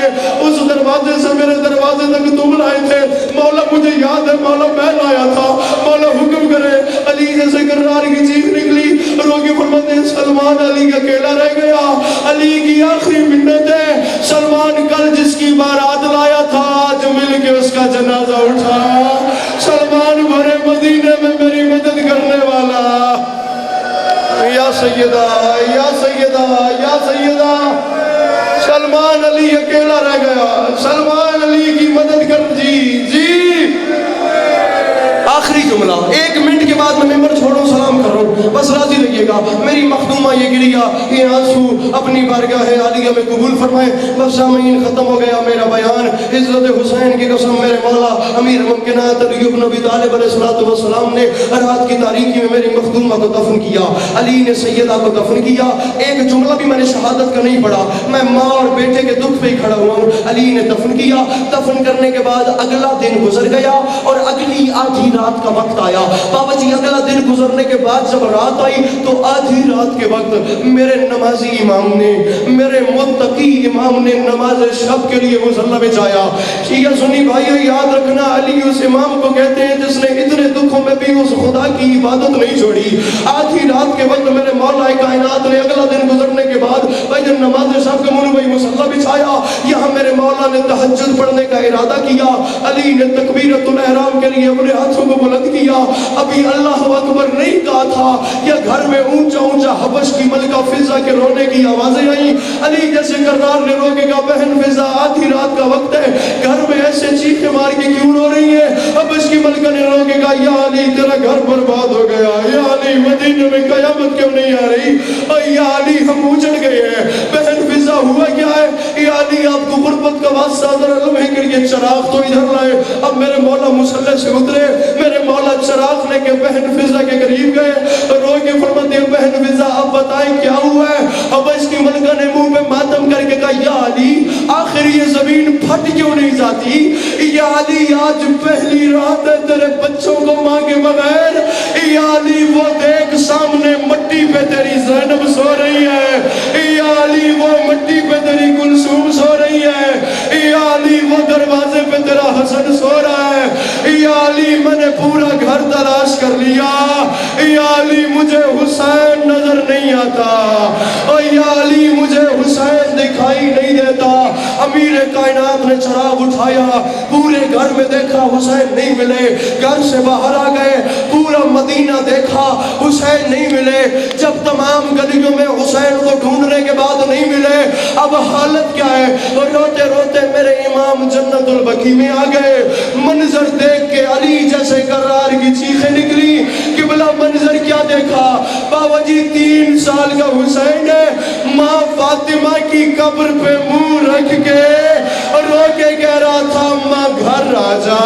اس دروازے سے میرے دروازے تک تم لائے تھے؟ مولا مجھے یاد ہے. مولا میں لایا تھا. مولا حکم کرے. علی جیسے کرار کی چیخ نکلی، رو کے فرماتے ہیں سلمان علی کا اکیلا رہ گیا. علی کی آخری منت ہے سلمان کل جس کی بارات لایا تھا آج مل کے اس کا جنازہ اٹھا. سلمان بھرے مدینے میں میری مدد کرنے والا. یا سیدہ یا سیدہ یا سیدہ. سلمان علی اکیلا رہ گیا. سلمان علی کی مدد کر جی آخری جملہ، 1 منٹ کے بعد میں ممبر چھوڑوں سلام کر رہا ہوں، بس راضی رہیے گا. میری مخدومہ یہ گریا یہ آنسو اپنی بارگاہ عالیہ میں قبول فرمائے. بس سامعین ختم ہو گیا میرا بیان. عزت حسین کی قسم میرے مولا امیر ممکنات علی بن ابی طالب علیہ السلام نے رات کی تاریکی میں میری مخدومہ کو دفن کیا. علی نے سیدہ کو دفن کیا. ایک جملہ بھی میں نے شہادت کا نہیں پڑھا، میں ماں اور بیٹے کے دکھ پہ ہی کھڑا ہوا ہوں. علی نے دفن کیا. دفن کرنے کے بعد اگلا دن گزر گیا اور اگلی آدھی رات کا وقت آیا. بابا جی اگلا دن گزرنے کے بعد جب رات آئی تو آدھی رات کے وقت میرے نمازی امام نے، میرے متقی امام نے نماز شب کے لیے مصلی میں جایا. یہ سنی بھائیو یاد رکھنا، علی اس امام کو کہتے ہیں جس نے اتنے دکھوں میں بھی اس خدا کی عبادت نہیں چھوڑی. آدھی رات کے وقت میرے مولا کائنات نے اگلا دن گزرنے کے بعد بھائی جب نماز شب کے منہ بھائی مصلی بچھایا، یہاں میرے مولا نے تہجد پڑھنے کا ارادہ کیا. علی نے تکبیرۃ الاحرام کے لیے اپنے ہاتھوں کو بلند کیا. ابھی اللہ اکبر نہیں کہا تھا، یا گھر میں اونچا اونچا حبش کی ملکہ فضا کے رونے کی آوازیں آئیں. علی جیسے کرار نے روکے گا بہن فضا آدھی رات کا وقت ہے، گھر میں ایسے چیخیں مار کے کیوں رو رہی ہے؟ حبش کی ملکہ نے روکے گا یا علی تیرا گھر برباد ہو گیا، یا علی مدینے میں قیامت کیوں نہیں آ رہی، اور یا علی ہم اجڑ گئے ہیں. بہن فضا ہوا کیا ہے؟ یا علی آپ کو غربت کا واسطہ ذرا لمحے کے لیے چراغ تو ادھر لائے. اب میرے مولا مصلی سے اترے، میرے مولا چراغ لے کے بہن فضا کے قریب گئے، رو کے فرماتے ہیں بہن فضا اب بتائیں کیا ہوا ہے؟ اب اس کی ملکہ نے منہ پہ ماتم کر کے کہا یا علی آخر یہ زمین پھٹ کیوں نہیں جاتی؟ یا علی آج پہلی رات ہے تیرے بچوں کو ماں کے بغیر. یا علی وہ دیکھ سامنے مٹی پہ تیری زینب سو رہی ہے. یا علی وہ مٹی پہ تیری کلثوم سو رہی ہے. یا علی وہ دروازے پہ تیرا حسن سو رہا ہے. یا علی میں نے پورا گھر تلاش کر لیا، یا علی مجھے حسین نظر نہیں آتا، اور یا علی مجھے حسین دکھائی نہیں دیتا. امیر کائنات نے چراغ اٹھایا، پورے گھر میں دیکھا حسین نہیں ملے. گھر سے باہر آ گئے، پورا مدینہ دیکھا حسین نہیں ملے. جب تمام گلیوں میں حسین کو ڈھونڈنے کے بعد نہیں ملے، اب حالت کیا ہے؟ روتے روتے میرے امام جنت البقیع میں آ گئے. منظر دیکھ کے علی جیسے کرار کی چیخیں نکلی. قبلہ منظر کیا دیکھا؟ بابا جی 3 سال کا حسین ہے، ماں فاطمہ کی قبر پہ منہ رکھ کے رو کے کہہ رہا تھا ماں گھر آ جا.